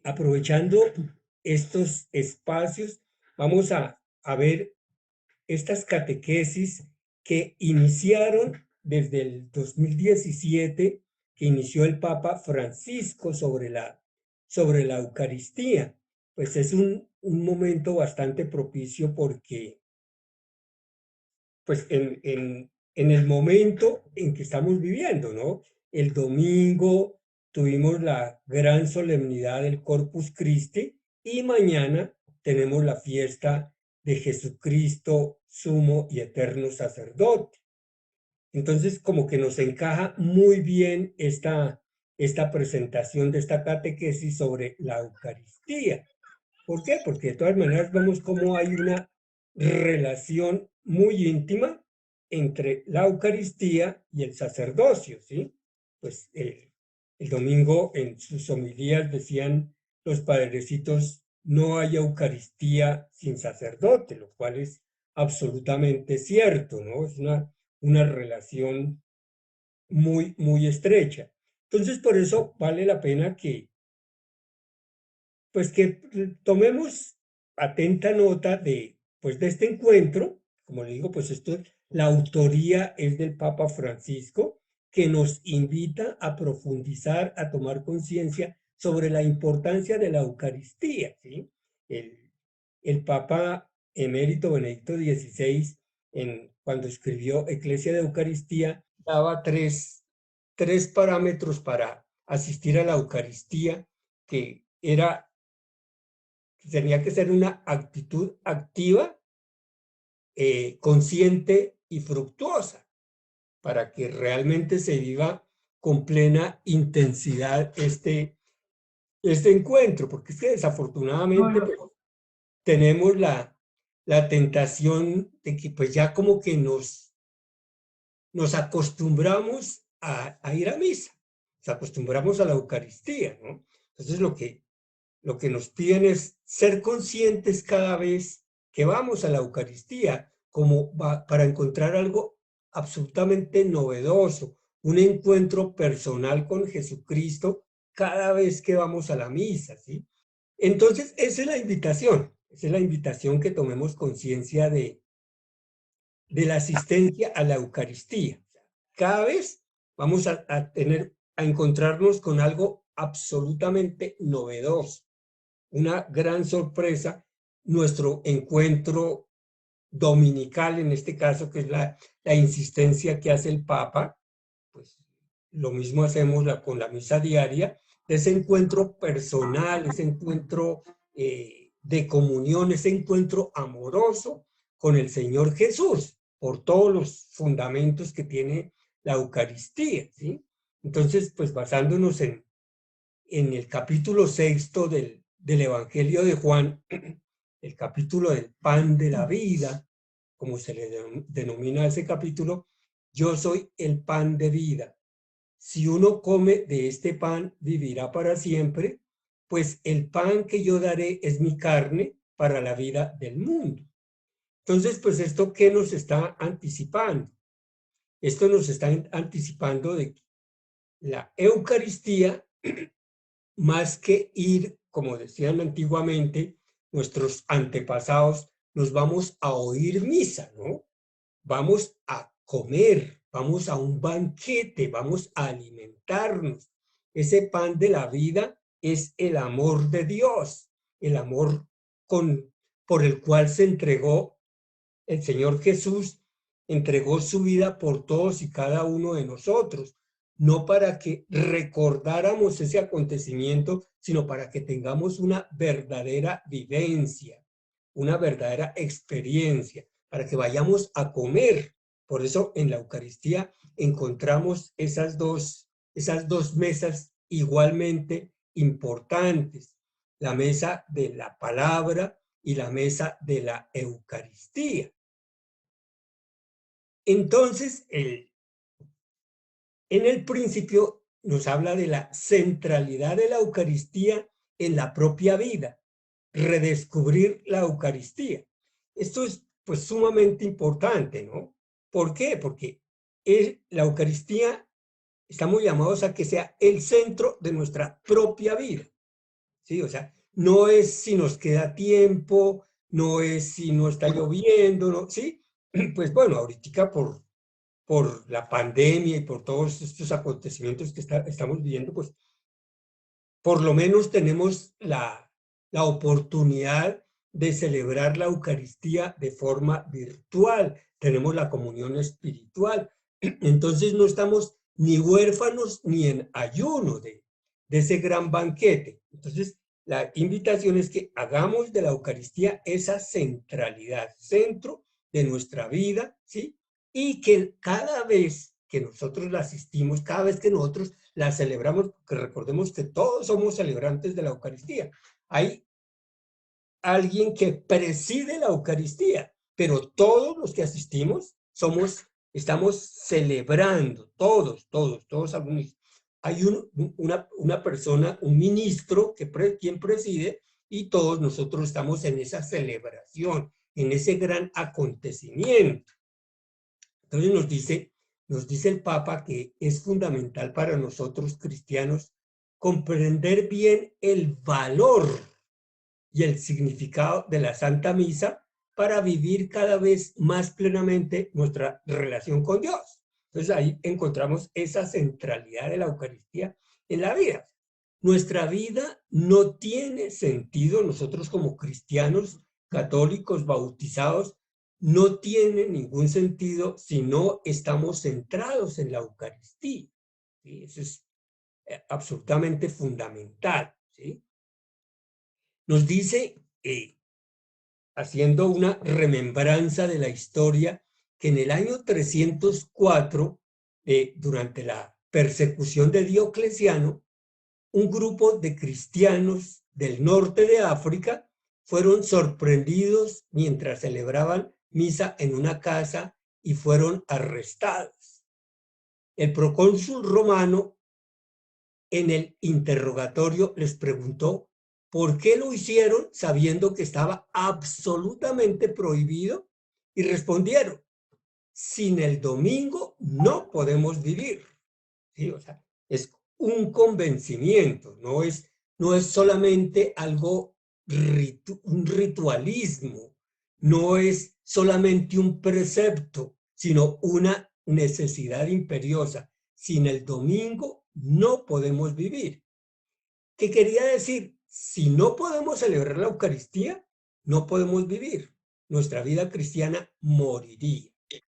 aprovechando estos espacios, vamos a ver estas catequesis que iniciaron desde el 2017, que inició el Papa Francisco sobre la Eucaristía. Pues es un momento bastante propicio porque, pues en el momento en que estamos viviendo, ¿no? El domingo tuvimos la gran solemnidad del Corpus Christi y mañana tenemos la fiesta de Jesucristo, sumo y eterno sacerdote. Entonces, como que nos encaja muy bien esta presentación de esta catequesis sobre la Eucaristía. ¿Por qué? Porque de todas maneras vemos cómo hay una relación muy íntima entre la Eucaristía y el sacerdocio, ¿sí? Pues el domingo en sus homilías decían los padrecitos, no hay Eucaristía sin sacerdote, lo cual es absolutamente cierto, ¿no? Es una relación muy, muy estrecha. Entonces, por eso vale la pena pues que tomemos atenta nota pues de este encuentro. Como le digo, pues la autoría es del Papa Francisco, que nos invita a profundizar, a tomar conciencia sobre la importancia de la Eucaristía, ¿sí? El, el Papa emérito Benedicto XVI, cuando escribió Eclesia de Eucaristía, daba tres parámetros para asistir a la Eucaristía, que tenía que ser una actitud activa, consciente y fructuosa, para que realmente se viva con plena intensidad este encuentro, porque es que desafortunadamente pues, tenemos la tentación de que pues ya como que nos acostumbramos a ir a misa, nos acostumbramos a la Eucaristía, ¿no? Entonces lo que nos piden es ser conscientes cada vez que vamos a la Eucaristía, como para encontrar algo absolutamente novedoso, un encuentro personal con Jesucristo cada vez que vamos a la misa, ¿sí? Entonces, esa es la invitación que tomemos conciencia de la asistencia a la Eucaristía. Cada vez vamos a encontrarnos con algo absolutamente novedoso, una gran sorpresa, nuestro encuentro dominical, en este caso, que es la insistencia que hace el Papa, pues lo mismo hacemos con la misa diaria, ese encuentro personal, ese encuentro de comunión, ese encuentro amoroso con el Señor Jesús, por todos los fundamentos que tiene la Eucaristía, ¿sí? Entonces, pues basándonos en el capítulo 6 del Evangelio de Juan, el capítulo del pan de la vida, como se le denomina ese capítulo, yo soy el pan de vida. Si uno come de este pan, vivirá para siempre, pues el pan que yo daré es mi carne para la vida del mundo. Entonces, pues esto, ¿qué nos está anticipando? Esto nos está anticipando de que la Eucaristía, más que ir, como decían antiguamente nuestros antepasados, nos vamos a oír misa, ¿no? Vamos a comer, vamos a un banquete, vamos a alimentarnos. Ese pan de la vida es el amor de Dios, el amor por el cual se entregó el Señor Jesús, entregó su vida por todos y cada uno de nosotros, no para que recordáramos ese acontecimiento, sino para que tengamos una verdadera vivencia, una verdadera experiencia, para que vayamos a comer. Por eso en la Eucaristía encontramos esas dos mesas igualmente importantes, la mesa de la palabra y la mesa de la Eucaristía. Entonces, en el principio nos habla de la centralidad de la Eucaristía en la propia vida, redescubrir la Eucaristía. Esto es pues sumamente importante, ¿no? ¿Por qué? Porque la Eucaristía estamos llamados a que sea el centro de nuestra propia vida. ¿sí? O sea, no es si nos queda tiempo, no es si no está lloviendo, ¿no? ¿Sí? Pues bueno, ahorita por la pandemia y por todos estos acontecimientos que estamos viviendo, pues por lo menos tenemos la oportunidad de celebrar la Eucaristía de forma virtual, tenemos la comunión espiritual, entonces no estamos ni huérfanos ni en ayuno de ese gran banquete. Entonces, la invitación es que hagamos de la Eucaristía esa centralidad, centro de nuestra vida, ¿sí? Y que cada vez que nosotros la asistimos, cada vez que nosotros la celebramos, porque recordemos que todos somos celebrantes de la Eucaristía. Hay alguien que preside la Eucaristía, pero todos los que asistimos estamos celebrando, todos algunos. Hay una persona, un ministro quien preside y todos nosotros estamos en esa celebración, en ese gran acontecimiento. Entonces nos dice el Papa que es fundamental para nosotros cristianos comprender bien el valor y el significado de la Santa Misa para vivir cada vez más plenamente nuestra relación con Dios. Entonces ahí encontramos esa centralidad de la Eucaristía en la vida. Nuestra vida no tiene sentido, nosotros como cristianos católicos bautizados, no tiene ningún sentido si no estamos centrados en la Eucaristía. ¿Sí? Eso es absolutamente fundamental. ¿Sí? Nos dice, haciendo una remembranza de la historia, que en el año 304, durante la persecución de Diocleciano, un grupo de cristianos del norte de África fueron sorprendidos mientras celebraban misa en una casa y fueron arrestados. El procónsul romano en el interrogatorio les preguntó por qué lo hicieron sabiendo que estaba absolutamente prohibido y respondieron, sin el domingo no podemos vivir. ¿Sí? O sea, es un convencimiento, no es solamente algo, un ritualismo, no es solamente un precepto, sino una necesidad imperiosa. Sin el domingo no podemos vivir. ¿Qué quería decir? Si no podemos celebrar la Eucaristía, no podemos vivir. Nuestra vida cristiana moriría. ¿Sí?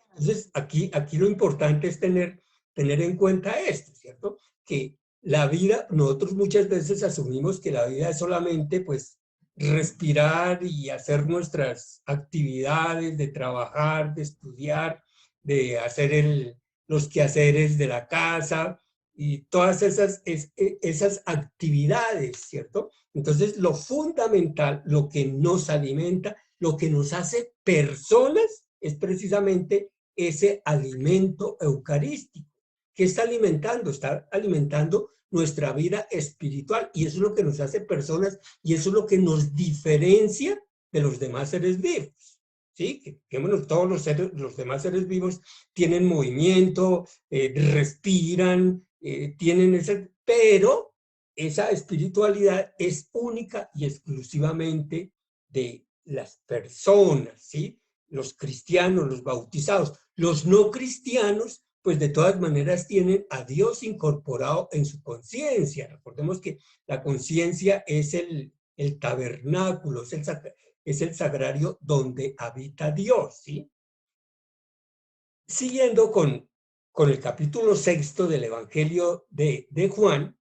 Entonces, aquí lo importante es tener en cuenta esto, ¿cierto? Que la vida, nosotros muchas veces asumimos que la vida es solamente, pues, respirar y hacer nuestras actividades, de trabajar, de estudiar, de hacer los quehaceres de la casa, y todas esas actividades, ¿cierto? Entonces, lo fundamental, lo que nos alimenta, lo que nos hace personas, es precisamente ese alimento eucarístico. ¿Qué está alimentando? Está alimentando nuestra vida espiritual y eso es lo que nos hace personas y eso es lo que nos diferencia de los demás seres vivos. ¿Sí? Que bueno, todos los demás seres vivos tienen movimiento, respiran, tienen ese, pero esa espiritualidad es única y exclusivamente de las personas, ¿sí? Los cristianos, los bautizados. Los no cristianos, pues de todas maneras tienen a Dios incorporado en su conciencia. Recordemos que la conciencia es el tabernáculo, es el sagrario donde habita Dios, ¿sí? Siguiendo con el capítulo 6 del Evangelio de Juan,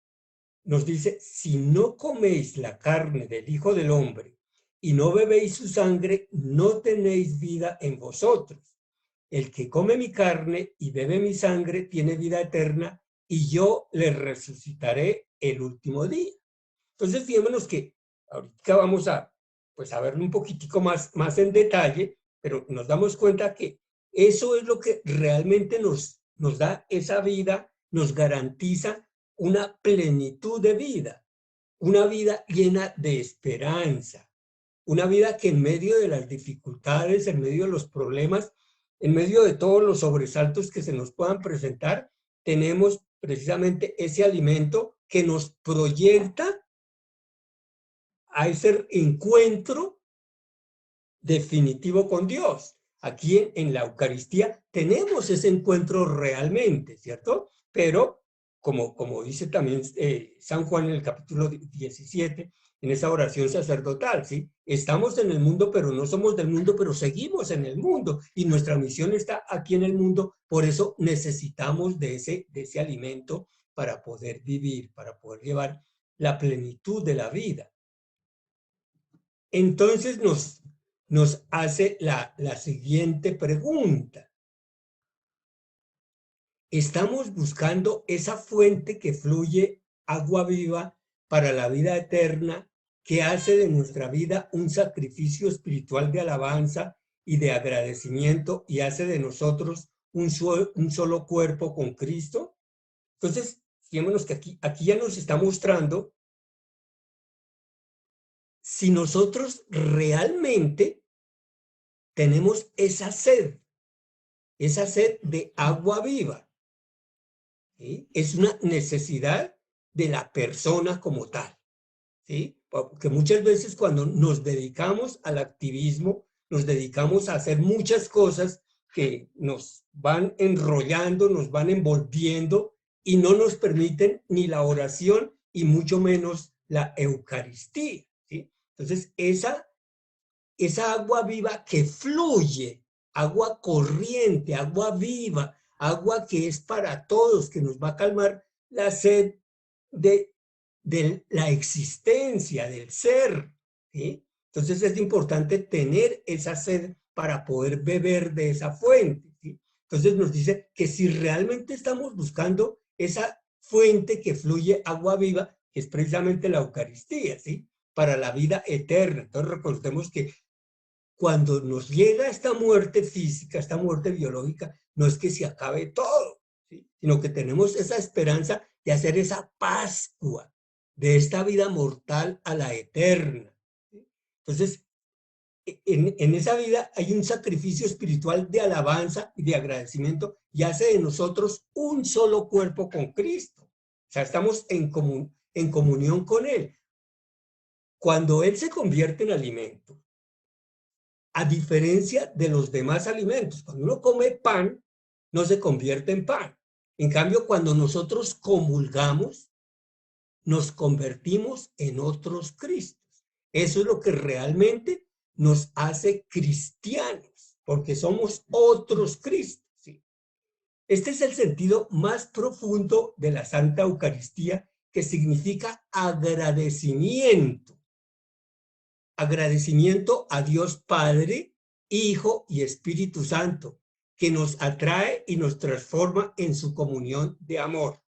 nos dice, si no coméis la carne del Hijo del Hombre y no bebéis su sangre, no tenéis vida en vosotros. El que come mi carne y bebe mi sangre tiene vida eterna y yo le resucitaré el último día. Entonces, fijémonos que ahorita vamos pues, a verlo un poquitico más en detalle, pero nos damos cuenta que eso es lo que realmente nos da esa vida, nos garantiza una plenitud de vida, una vida llena de esperanza, una vida que en medio de las dificultades, en medio de los problemas, en medio de todos los sobresaltos que se nos puedan presentar, tenemos precisamente ese alimento que nos proyecta a ese encuentro definitivo con Dios. Aquí en la Eucaristía tenemos ese encuentro realmente, ¿cierto? Pero, como dice también San Juan en el capítulo 17, en esa oración sacerdotal, ¿sí? Estamos en el mundo, pero no somos del mundo, pero seguimos en el mundo. Y nuestra misión está aquí en el mundo, por eso necesitamos de ese alimento para poder vivir, para poder llevar la plenitud de la vida. Entonces nos hace la siguiente pregunta. ¿Estamos buscando esa fuente que fluye agua viva para la vida eterna, que hace de nuestra vida un sacrificio espiritual de alabanza y de agradecimiento y hace de nosotros un solo cuerpo con Cristo? Entonces, fijémonos que aquí ya nos está mostrando si nosotros realmente tenemos esa sed de agua viva, ¿sí? Es una necesidad de la persona como tal, ¿sí? Porque muchas veces cuando nos dedicamos al activismo, nos dedicamos a hacer muchas cosas que nos van enrollando, nos van envolviendo y no nos permiten ni la oración y mucho menos la Eucaristía, ¿sí? Entonces, esa agua viva que fluye, agua corriente, agua viva, agua que es para todos, que nos va a calmar la sed de la existencia, del ser, ¿sí? Entonces es importante tener esa sed para poder beber de esa fuente, ¿sí? Entonces nos dice que si realmente estamos buscando esa fuente que fluye agua viva, que es precisamente la Eucaristía, ¿sí? Para la vida eterna. Entonces recordemos que cuando nos llega esta muerte física, esta muerte biológica, no es que se acabe todo, ¿sí? Sino que tenemos esa esperanza de hacer esa Pascua de esta vida mortal a la eterna, ¿sí? Entonces, en esa vida hay un sacrificio espiritual de alabanza y de agradecimiento y hace de nosotros un solo cuerpo con Cristo. O sea, estamos en comunión con Él. Cuando Él se convierte en alimento, a diferencia de los demás alimentos, cuando uno come pan, no se convierte en pan. En cambio, cuando nosotros comulgamos, nos convertimos en otros Cristos. Eso es lo que realmente nos hace cristianos, porque somos otros Cristos, ¿sí? Este es el sentido más profundo de la Santa Eucaristía, que significa agradecimiento. Agradecimiento a Dios Padre, Hijo y Espíritu Santo, que nos atrae y nos transforma en su comunión de amor.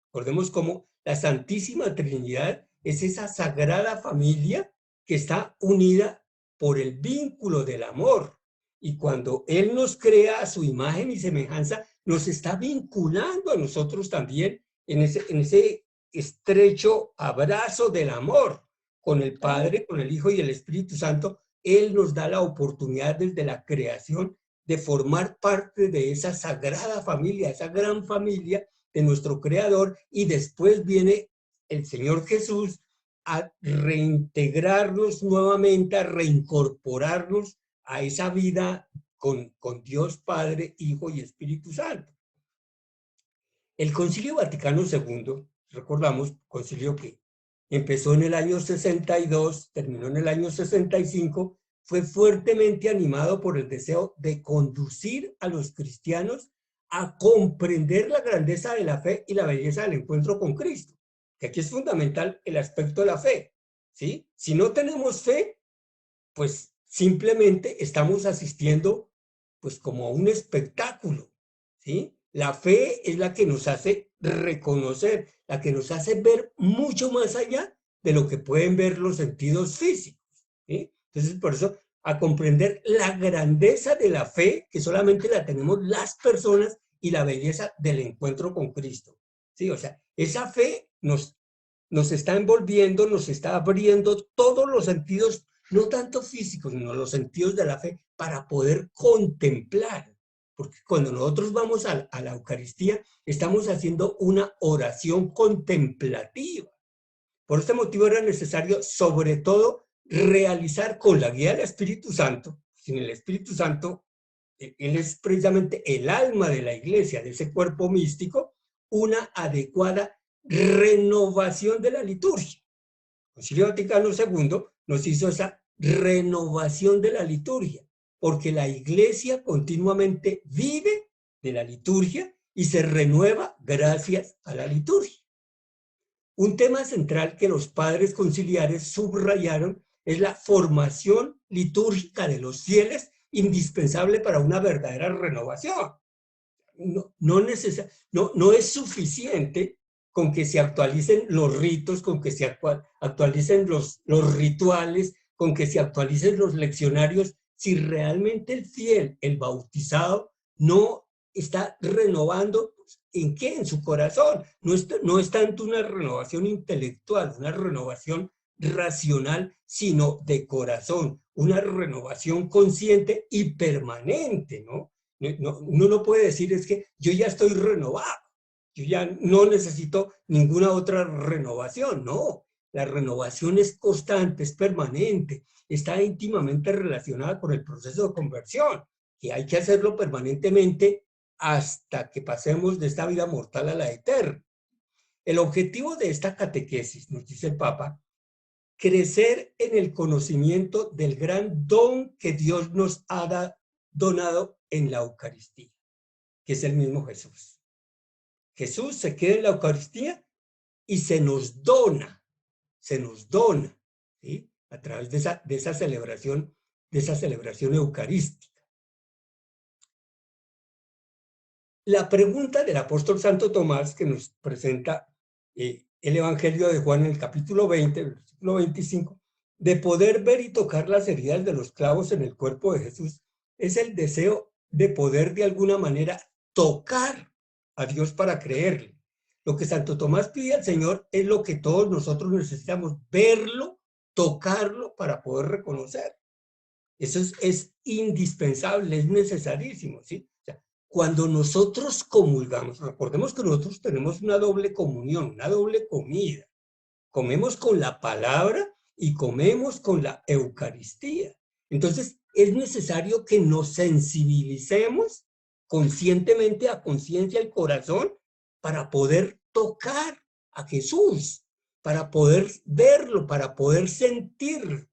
Recordemos cómo la Santísima Trinidad es esa sagrada familia que está unida por el vínculo del amor. Y cuando Él nos crea a su imagen y semejanza, nos está vinculando a nosotros también en ese estrecho abrazo del amor con el Padre, con el Hijo y el Espíritu Santo. Él nos da la oportunidad desde la creación de formar parte de esa sagrada familia, esa gran familia de nuestro Creador, y después viene el Señor Jesús a reintegrarnos nuevamente, a reincorporarnos a esa vida con Dios Padre, Hijo y Espíritu Santo. El Concilio Vaticano II, recordamos, concilio que empezó en el año 62, terminó en el año 65, fue fuertemente animado por el deseo de conducir a los cristianos a comprender la grandeza de la fe y la belleza del encuentro con Cristo. Que aquí es fundamental el aspecto de la fe, ¿sí? Si no tenemos fe, pues simplemente estamos asistiendo pues como a un espectáculo, ¿sí? La fe es la que nos hace reconocer, la que nos hace ver mucho más allá de lo que pueden ver los sentidos físicos, ¿sí? Entonces, por eso, a comprender la grandeza de la fe, que solamente la tenemos las personas, y la belleza del encuentro con Cristo, ¿sí? O sea, esa fe nos está envolviendo, nos está abriendo todos los sentidos, no tanto físicos, sino los sentidos de la fe, para poder contemplar. Porque cuando nosotros vamos a la Eucaristía, estamos haciendo una oración contemplativa. Por este motivo era necesario, sobre todo, realizar con la guía del Espíritu Santo. Sin el Espíritu Santo, él es precisamente el alma de la iglesia, de ese cuerpo místico, una adecuada renovación de la liturgia. El Concilio Vaticano II nos hizo esa renovación de la liturgia, porque la iglesia continuamente vive de la liturgia y se renueva gracias a la liturgia. Un tema central que los padres conciliares subrayaron es la formación litúrgica de los fieles, indispensable para una verdadera renovación. No es suficiente con que se actualicen los ritos, con que se actualicen los rituales, con que se actualicen los leccionarios, si realmente el fiel, el bautizado, no está renovando. ¿En qué? En su corazón. No es tanto una renovación intelectual, una renovación racional, sino de corazón, una renovación consciente y permanente, ¿no? Uno no puede decir es que yo ya estoy renovado, yo ya no necesito ninguna otra renovación, no. La renovación es constante, es permanente, está íntimamente relacionada con el proceso de conversión, que hay que hacerlo permanentemente hasta que pasemos de esta vida mortal a la eterna. El objetivo de esta catequesis, nos dice el Papa, crecer en el conocimiento del gran don que Dios nos ha donado en la Eucaristía, que es el mismo Jesús. Jesús se queda en la Eucaristía y se nos dona, ¿sí? A través de esa celebración eucarística. La pregunta del apóstol Santo Tomás que nos presenta el Evangelio de Juan en el capítulo 20, versículo 25, de poder ver y tocar las heridas de los clavos en el cuerpo de Jesús, es el deseo de poder de alguna manera tocar a Dios para creerle. Lo que Santo Tomás pide al Señor es lo que todos nosotros necesitamos, verlo, tocarlo para poder reconocer. Eso es indispensable, es necesarísimo, ¿sí? O sea, cuando nosotros comulgamos, recordemos que nosotros tenemos una doble comunión, una doble comida. Comemos con la palabra y comemos con la Eucaristía. Entonces, es necesario que nos sensibilicemos conscientemente, a conciencia, el corazón, para poder tocar a Jesús, para poder verlo, para poder sentirlo.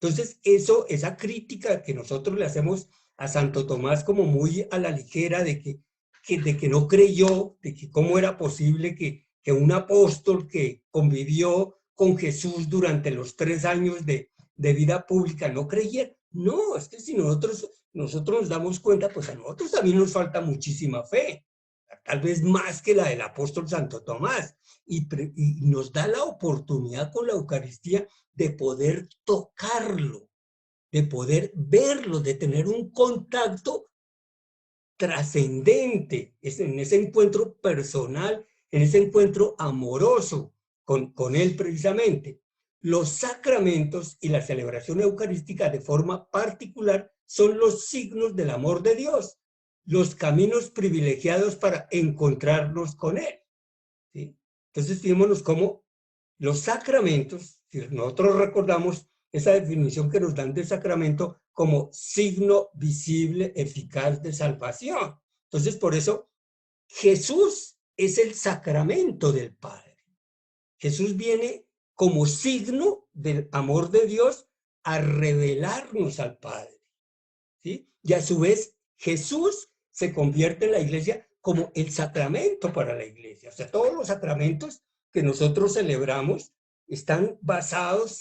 Entonces, esa crítica que nosotros le hacemos a Santo Tomás como muy a la ligera de que no creyó, de que cómo era posible que un apóstol que convivió con Jesús durante los 3 años de vida pública no creyera. No, es que si nosotros nos damos cuenta, pues a nosotros también nos falta muchísima fe, tal vez más que la del apóstol Santo Tomás, y nos da la oportunidad con la Eucaristía de poder tocarlo, de poder verlo, de tener un contacto trascendente, en ese encuentro personal, en ese encuentro amoroso con Él precisamente. Los sacramentos y la celebración eucarística de forma particular son los signos del amor de Dios, los caminos privilegiados para encontrarnos con Él, ¿sí? Entonces, fijémonos cómo los sacramentos, si nosotros recordamos esa definición que nos dan de sacramento como signo visible, eficaz de salvación. Entonces, por eso, Jesús es el sacramento del Padre. Jesús viene como signo del amor de Dios a revelarnos al Padre, ¿sí? Y a su vez, Jesús se convierte en la iglesia como el sacramento para la iglesia. O sea, todos los sacramentos que nosotros celebramos están basados,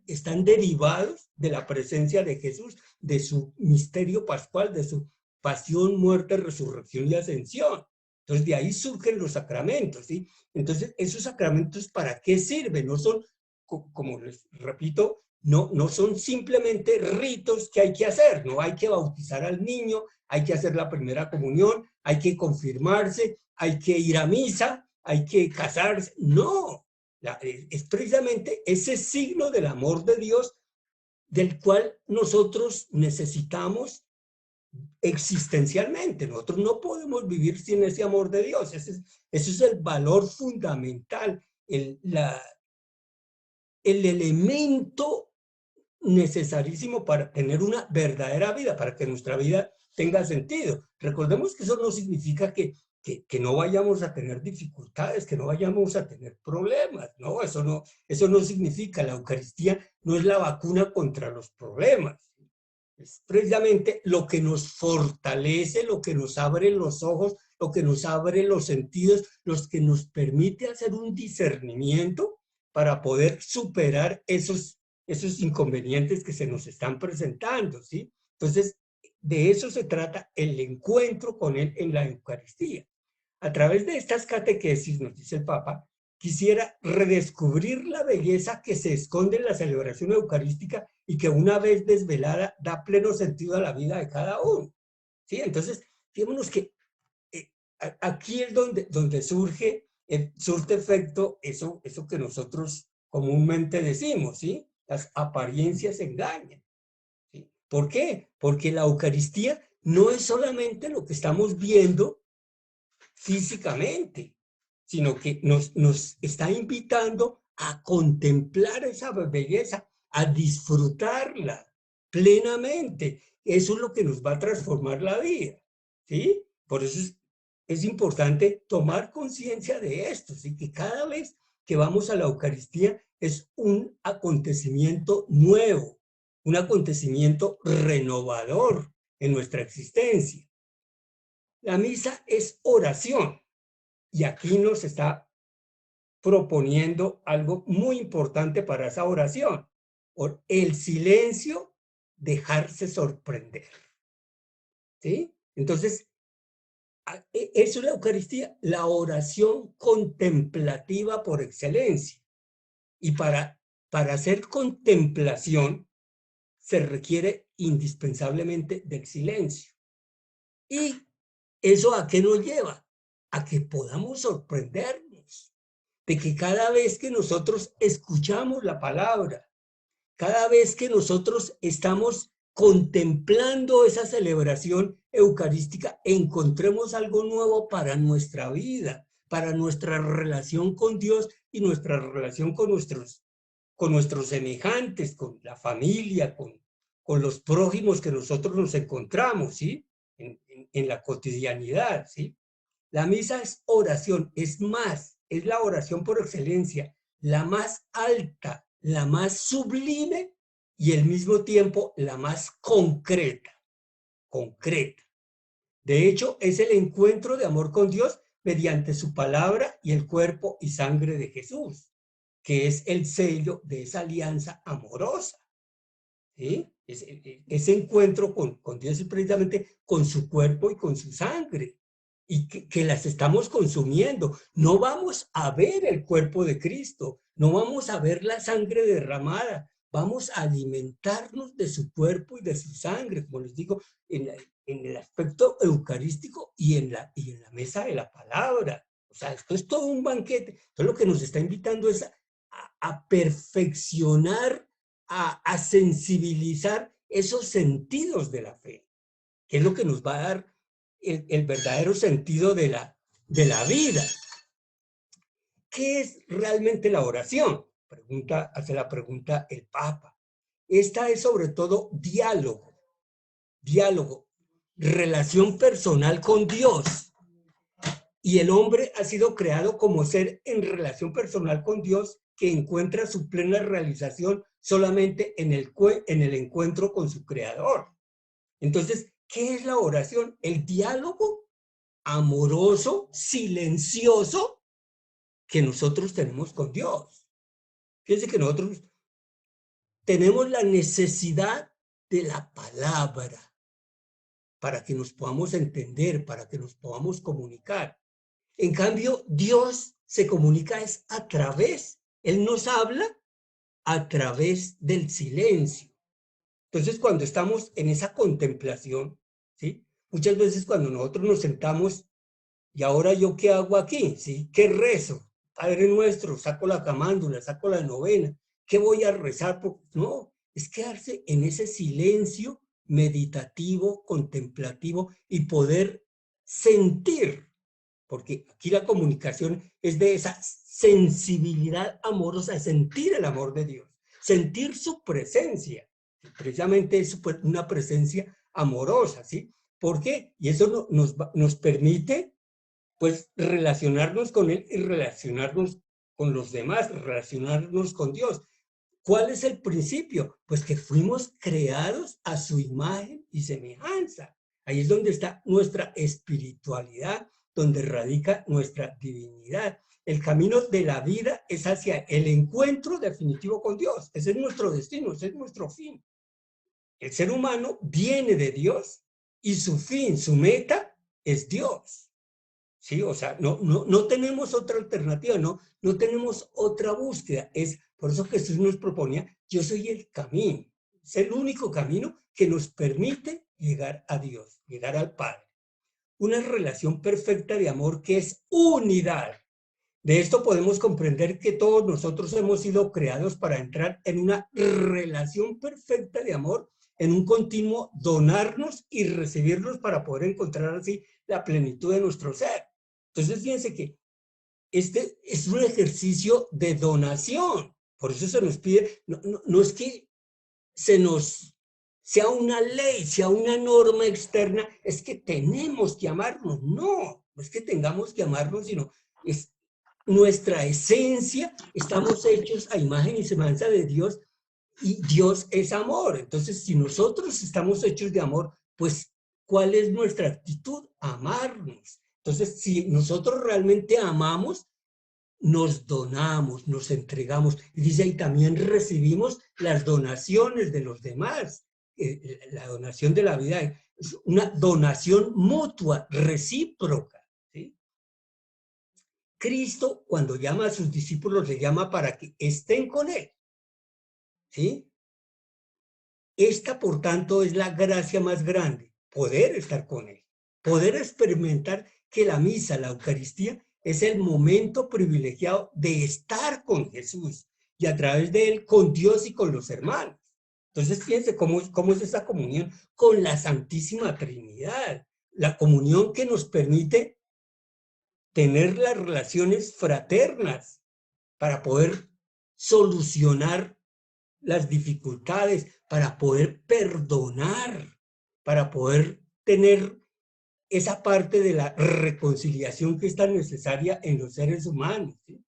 están derivados de la presencia de Jesús, de su misterio pascual, de su pasión, muerte, resurrección y ascensión. Entonces, de ahí surgen los sacramentos, ¿sí? Entonces, ¿esos sacramentos para qué sirven? No son, como les repito, no son simplemente ritos que hay que hacer, no hay que bautizar al niño, hay que hacer la primera comunión, hay que confirmarse, hay que ir a misa, hay que casarse. No, es precisamente ese signo del amor de Dios del cual nosotros necesitamos existencialmente. Nosotros no podemos vivir sin ese amor de Dios. Ese es el valor fundamental, el elemento necesarísimo para tener una verdadera vida, para que nuestra vida tenga sentido. Recordemos que eso no significa que no vayamos a tener dificultades, que no vayamos a tener problemas. No, eso no significa. La Eucaristía no es la vacuna contra los problemas. Es precisamente lo que nos fortalece, lo que nos abre los ojos, lo que nos abre los sentidos, los que nos permite hacer un discernimiento para poder superar esos inconvenientes que se nos están presentando, ¿sí? Entonces, de eso se trata el encuentro con Él en la Eucaristía. A través de estas catequesis, nos dice el Papa, quisiera redescubrir la belleza que se esconde en la celebración eucarística y que una vez desvelada da pleno sentido a la vida de cada uno. ¿Sí? Entonces, fijémonos que aquí es donde surge, surte efecto eso que nosotros comúnmente decimos, ¿sí? Las apariencias engañan. ¿Sí? ¿Por qué? Porque la Eucaristía no es solamente lo que estamos viendo físicamente, sino que nos está invitando a contemplar esa belleza, a disfrutarla plenamente. Eso es lo que nos va a transformar la vida, ¿sí? Por eso es importante tomar conciencia de esto, ¿sí? Que cada vez que vamos a la Eucaristía es un acontecimiento nuevo, un acontecimiento renovador en nuestra existencia. La misa es oración y aquí nos está proponiendo algo muy importante para esa oración. El silencio, dejarse sorprender. ¿Sí? Entonces, eso es la Eucaristía, la oración contemplativa por excelencia. Y para hacer contemplación se requiere indispensablemente del silencio. ¿Y eso a qué nos lleva? A que podamos sorprendernos de que cada vez que nosotros escuchamos la palabra, cada vez que nosotros estamos contemplando esa celebración eucarística, encontremos algo nuevo para nuestra vida, para nuestra relación con Dios y nuestra relación con nuestros semejantes, con la familia, con los prójimos que nosotros nos encontramos, ¿sí? En la cotidianidad, ¿sí? La misa es oración, es más, es la oración por excelencia, la más alta, la más sublime y al mismo tiempo la más concreta, concreta. De hecho, es el encuentro de amor con Dios mediante su palabra y el cuerpo y sangre de Jesús, que es el sello de esa alianza amorosa. ¿Sí? Ese encuentro con Dios es precisamente con su cuerpo y con su sangre, y que las estamos consumiendo. No vamos a ver el cuerpo de Cristo, no vamos a ver la sangre derramada, vamos a alimentarnos de su cuerpo y de su sangre, como les digo, en el aspecto eucarístico y en la mesa de la palabra. O sea, esto es todo un banquete. Entonces lo que nos está invitando es a perfeccionar, a sensibilizar esos sentidos de la fe, que es lo que nos va a dar el verdadero sentido de la vida. ¿Qué es realmente la oración? Hace la pregunta el Papa. Esta es sobre todo diálogo, relación personal con Dios. Y el hombre ha sido creado como ser en relación personal con Dios que encuentra su plena realización solamente en el encuentro con su creador. Entonces, ¿qué es la oración? El diálogo amoroso, silencioso que nosotros tenemos con Dios. Fíjense que nosotros tenemos la necesidad de la palabra para que nos podamos entender, para que nos podamos comunicar. En cambio, Dios se comunica es a través, Él nos habla a través del silencio. Entonces, cuando estamos en esa contemplación, ¿sí? Muchas veces cuando nosotros nos sentamos, ¿y ahora yo qué hago aquí? ¿Sí? ¿Qué rezo? Padre nuestro, saco la camándula, saco la novena, ¿qué voy a rezar? No, es quedarse en ese silencio meditativo, contemplativo y poder sentir porque aquí la comunicación es de esa sensibilidad amorosa, sentir el amor de Dios, sentir su presencia. Precisamente es una presencia amorosa, ¿sí? ¿Por qué? Y eso nos permite, pues, relacionarnos con Él y relacionarnos con los demás, relacionarnos con Dios. ¿Cuál es el principio? Pues que fuimos creados a su imagen y semejanza. Ahí es donde está nuestra espiritualidad, donde radica nuestra divinidad. El camino de la vida es hacia el encuentro definitivo con Dios. Ese es nuestro destino, ese es nuestro fin. El ser humano viene de Dios y su fin, su meta es Dios. ¿Sí? O sea, no tenemos otra alternativa, no tenemos otra búsqueda. Es por eso Jesús nos proponía, yo soy el camino. Es el único camino que nos permite llegar a Dios, llegar al Padre. Una relación perfecta de amor que es unidad. De esto podemos comprender que todos nosotros hemos sido creados para entrar en una relación perfecta de amor, en un continuo donarnos y recibirnos para poder encontrar así la plenitud de nuestro ser. Entonces, fíjense que este es un ejercicio de donación. Por eso se nos pide, no es que se nos sea una ley, sea una norma externa, es que tenemos que amarnos. No es que tengamos que amarnos, sino es nuestra esencia, estamos hechos a imagen y semejanza de Dios y Dios es amor. Entonces, si nosotros estamos hechos de amor, pues, ¿cuál es nuestra actitud? Amarnos. Entonces, si nosotros realmente amamos, nos donamos, nos entregamos. Y dice, ahí también recibimos las donaciones de los demás. La donación de la vida es una donación mutua, recíproca. ¿Sí? Cristo, cuando llama a sus discípulos, le llama para que estén con Él. ¿Sí? Esta, por tanto, es la gracia más grande, poder estar con Él, poder experimentar que la misa, la Eucaristía, es el momento privilegiado de estar con Jesús y a través de Él con Dios y con los hermanos. Entonces, fíjense cómo es esa comunión con la Santísima Trinidad, la comunión que nos permite tener las relaciones fraternas para poder solucionar las dificultades, para poder perdonar, para poder tener esa parte de la reconciliación que es tan necesaria en los seres humanos. ¿Sí?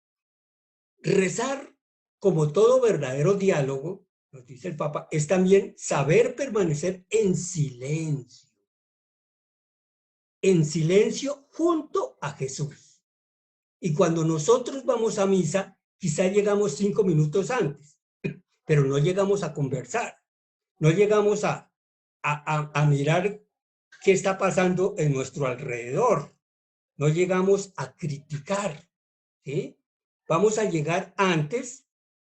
Rezar, como todo verdadero diálogo, nos dice el Papa, es también saber permanecer en silencio junto a Jesús. Y cuando nosotros vamos a misa, quizá llegamos 5 minutos antes, pero no llegamos a conversar, no llegamos a mirar qué está pasando en nuestro alrededor, no llegamos a criticar, ¿sí? Vamos a llegar antes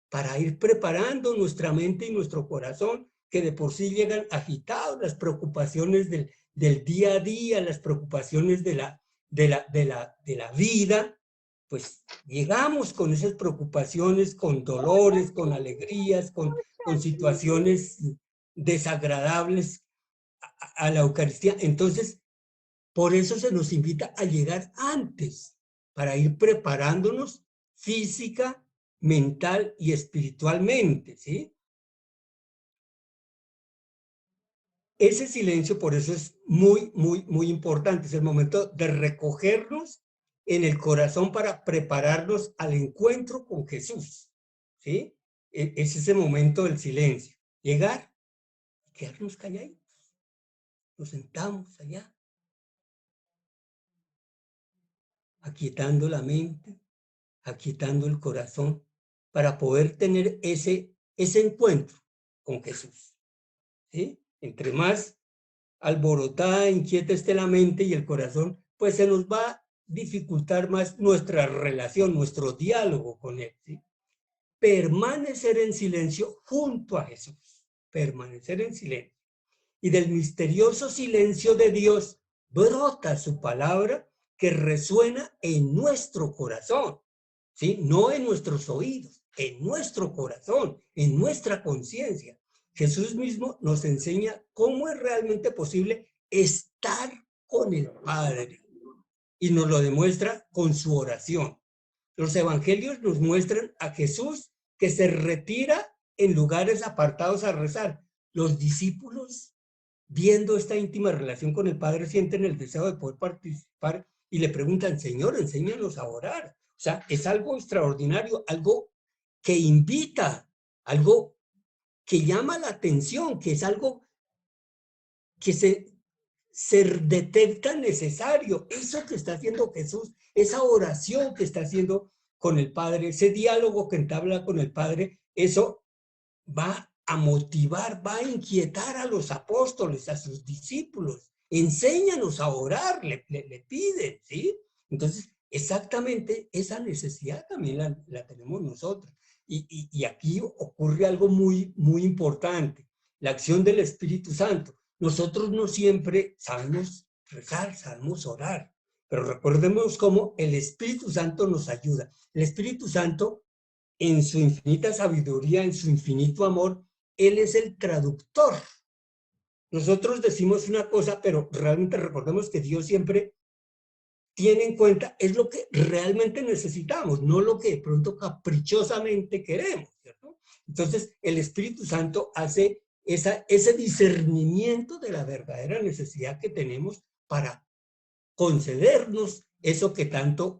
para ir preparando nuestra mente y nuestro corazón, que de por sí llegan agitados, las preocupaciones del día a día, las preocupaciones de la vida, pues llegamos con esas preocupaciones, con dolores, con alegrías, con situaciones desagradables a la Eucaristía. Entonces, por eso se nos invita a llegar antes, para ir preparándonos física, mental y espiritualmente, ¿sí? Ese silencio, por eso es muy, muy, muy importante. Es el momento de recogernos en el corazón para prepararnos al encuentro con Jesús, ¿sí? Es ese momento del silencio. Llegar y quedarnos calladitos. Nos sentamos allá, aquietando la mente, aquietando el corazón, para poder tener ese encuentro con Jesús, ¿sí? Entre más alborotada, inquieta esté la mente y el corazón, pues se nos va a dificultar más nuestra relación, nuestro diálogo con Él, ¿sí? Permanecer en silencio junto a Jesús, permanecer en silencio. Y del misterioso silencio de Dios brota su palabra que resuena en nuestro corazón, ¿sí? No en nuestros oídos, en nuestro corazón, en nuestra conciencia. Jesús mismo nos enseña cómo es realmente posible estar con el Padre. y nos lo demuestra con su oración. Los evangelios nos muestran a Jesús que se retira en lugares apartados a rezar. Los discípulos, viendo esta íntima relación con el Padre, sienten el deseo de poder participar y le preguntan, Señor, enséñanos a orar. O sea, es algo extraordinario, algo que invita, algo que llama la atención, que es algo que se detecta necesario. Eso que está haciendo Jesús, esa oración que está haciendo con el Padre, ese diálogo que entabla con el Padre, eso va a motivar, va a inquietar a los apóstoles, a sus discípulos. Enséñanos a orar, le piden, ¿sí? Entonces, exactamente esa necesidad también la tenemos nosotros. Y aquí ocurre algo muy importante, la acción del Espíritu Santo. Nosotros no siempre sabemos rezar, sabemos orar, pero recordemos cómo el Espíritu Santo nos ayuda. El Espíritu Santo, en su infinita sabiduría, en su infinito amor, Él es el traductor. Nosotros decimos una cosa, pero realmente recordemos que Dios siempre tiene en cuenta es lo que realmente necesitamos, no lo que de pronto caprichosamente queremos, ¿cierto? Entonces, el Espíritu Santo hace ese discernimiento de la verdadera necesidad que tenemos para concedernos eso que tanto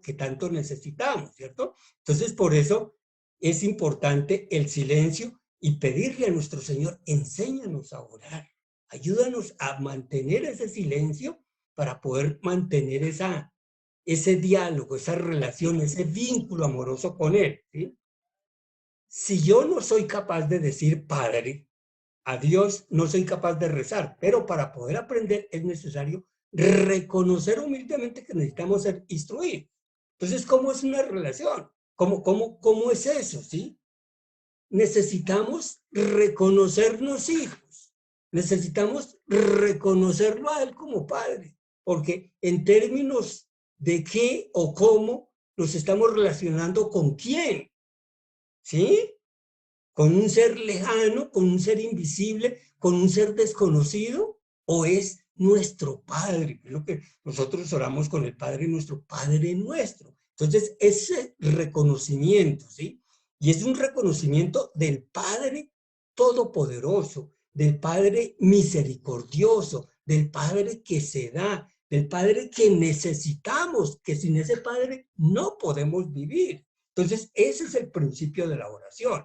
necesitamos, ¿cierto? Entonces, por eso es importante el silencio y pedirle a nuestro Señor, enséñanos a orar, ayúdanos a mantener ese silencio para poder mantener ese diálogo, esa relación, ese vínculo amoroso con Él, ¿sí? Si yo no soy capaz de decir Padre, a Dios no soy capaz de rezar, pero para poder aprender es necesario reconocer humildemente que necesitamos ser instruidos. Entonces, ¿cómo es una relación? ¿Cómo es eso? ¿Sí? Necesitamos reconocernos hijos, necesitamos reconocerlo a Él como Padre, porque en términos de qué o cómo nos estamos relacionando con quién, ¿sí? ¿Con un ser lejano, con un ser invisible, con un ser desconocido? ¿O es nuestro Padre? Es lo que nosotros oramos con el Padre, nuestro Padre nuestro. Entonces, ese reconocimiento, ¿sí? Y es un reconocimiento del Padre todopoderoso, del Padre misericordioso, del Padre que se da, del Padre que necesitamos, que sin ese Padre no podemos vivir. Entonces, ese es el principio de la oración.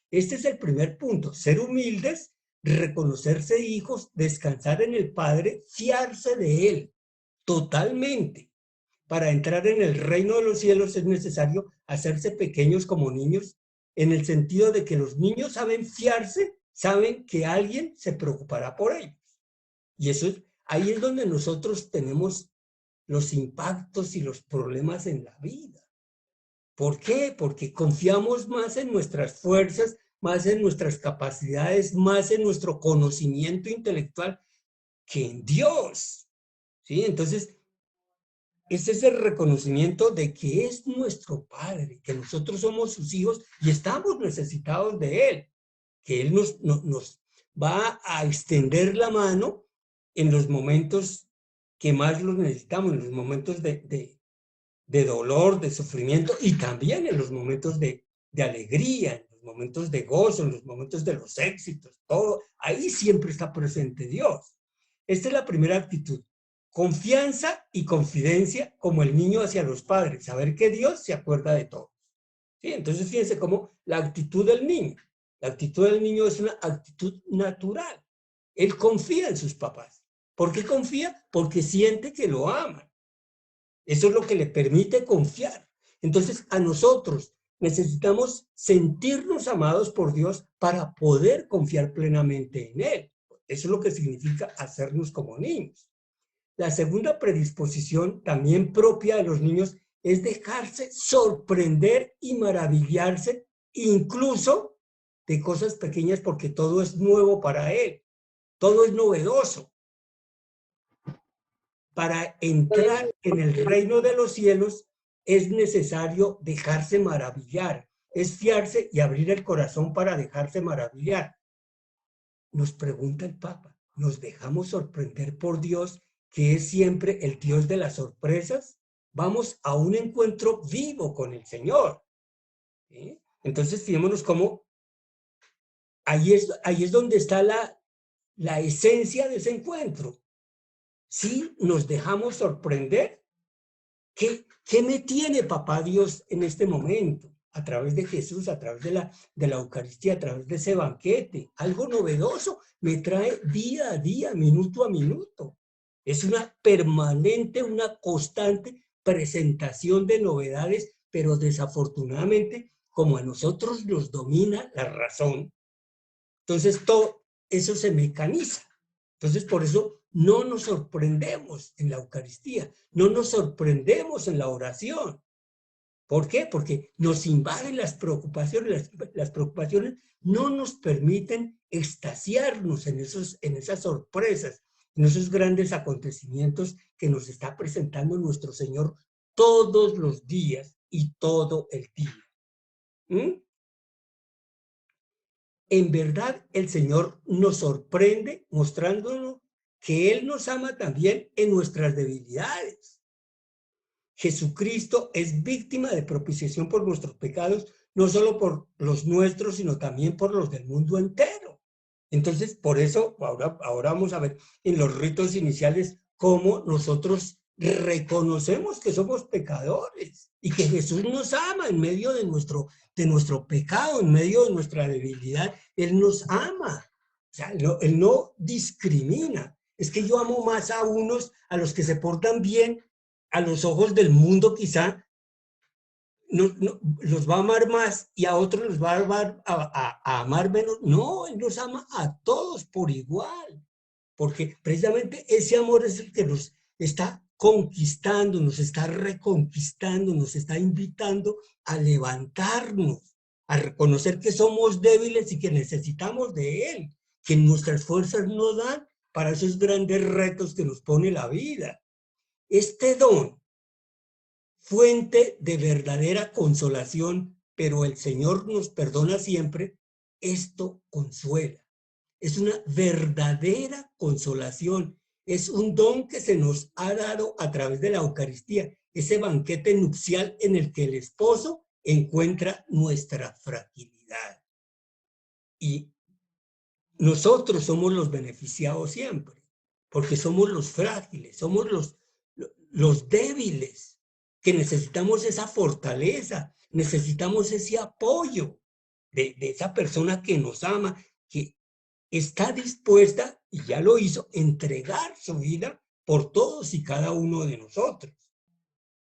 Este es el primer punto, ser humildes, reconocerse hijos, descansar en el Padre, fiarse de Él totalmente. Para entrar en el reino de los cielos es necesario hacerse pequeños como niños, en el sentido de que los niños saben fiarse, saben que alguien se preocupará por ellos. Y eso ahí es donde nosotros tenemos los impactos y los problemas en la vida. ¿Por qué? Porque confiamos más en nuestras fuerzas, más en nuestras capacidades, más en nuestro conocimiento intelectual que en Dios. ¿Sí? Entonces, ese es el reconocimiento de que es nuestro Padre, que nosotros somos sus hijos y estamos necesitados de Él, que Él nos va a extender la mano en los momentos que más los necesitamos, en los momentos de dolor, de sufrimiento y también en los momentos de alegría, en los momentos de gozo, en los momentos de los éxitos, todo, ahí siempre está presente Dios. Esta es la primera actitud, confianza y confidencia como el niño hacia los padres, saber que Dios se acuerda de todo. ¿Sí? Entonces fíjense cómo la actitud del niño es una actitud natural. Él confía en sus papás. ¿Por qué confía? Porque siente que lo aman. Eso es lo que le permite confiar. Entonces, a nosotros necesitamos sentirnos amados por Dios para poder confiar plenamente en Él. Eso es lo que significa hacernos como niños. La segunda predisposición, también propia de los niños, es dejarse sorprender y maravillarse, incluso de cosas pequeñas, porque todo es nuevo para Él, todo es novedoso. Para entrar en el reino de los cielos es necesario dejarse maravillar, es fiarse y abrir el corazón para dejarse maravillar. Nos pregunta el Papa, ¿nos dejamos sorprender por Dios, que es siempre el Dios de las sorpresas? vamos a un encuentro vivo con el Señor. ¿Sí? Entonces, fijémonos cómo ahí es donde está la esencia de ese encuentro. Si nos dejamos sorprender, ¿qué me tiene Papá Dios en este momento? A través de Jesús, a través de la Eucaristía, a través de ese banquete. Algo novedoso me trae día a día, minuto a minuto. Es una permanente, una constante presentación de novedades, pero desafortunadamente, como a nosotros nos domina la razón, entonces todo eso se mecaniza. Entonces, por eso no nos sorprendemos en la Eucaristía, no nos sorprendemos en la oración. ¿Por qué? Porque nos invaden las preocupaciones. Las preocupaciones no nos permiten extasiarnos en esas sorpresas, en esos grandes acontecimientos que nos está presentando nuestro Señor todos los días y todo el día. ¿Mm? En verdad, el Señor nos sorprende mostrándonos que Él nos ama también en nuestras debilidades. Jesucristo es víctima de propiciación por nuestros pecados, no solo por los nuestros, sino también por los del mundo entero. Entonces, por eso, ahora vamos a ver en los ritos iniciales cómo nosotros reconocemos que somos pecadores y que Jesús nos ama en medio de nuestro pecado, en medio de nuestra debilidad. Él nos ama. O sea, Él no discrimina. Es que yo amo más a unos, a los que se portan bien, a los ojos del mundo quizá, los va a amar más y a otros los va a amar menos. No, Él nos ama a todos por igual, porque precisamente ese amor es el que nos está conquistando, nos está reconquistando, nos está invitando a levantarnos, a reconocer que somos débiles y que necesitamos de Él, que nuestras fuerzas no dan para esos grandes retos que nos pone la vida. Este don, fuente de verdadera consolación, pero el Señor nos perdona siempre, esto consuela. Es una verdadera consolación. Es un don que se nos ha dado a través de la Eucaristía, ese banquete nupcial en el que el esposo encuentra nuestra fragilidad. Y nosotros somos los beneficiados siempre, porque somos los frágiles, somos los débiles, que necesitamos esa fortaleza, necesitamos ese apoyo de esa persona que nos ama, que está dispuesta, y ya lo hizo, entregar su vida por todos y cada uno de nosotros.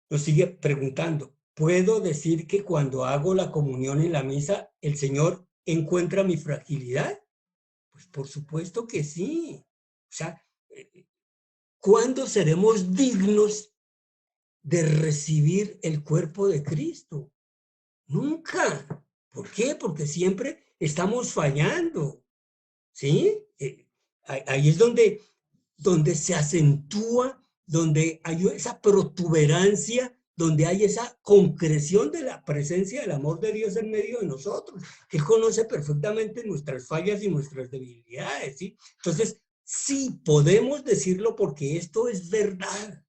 Nos sigue preguntando, ¿puedo decir que cuando hago la comunión en la misa, el Señor encuentra mi fragilidad? Pues por supuesto que sí. O sea, ¿cuándo seremos dignos de recibir el cuerpo de Cristo? Nunca. ¿Por qué? Porque siempre estamos fallando. ¿Sí? Ahí es donde se acentúa, donde hay esa protuberancia, donde hay esa concreción de la presencia del amor de Dios en medio de nosotros, que Él conoce perfectamente nuestras fallas y nuestras debilidades, ¿sí? Entonces, sí podemos decirlo porque esto es verdad.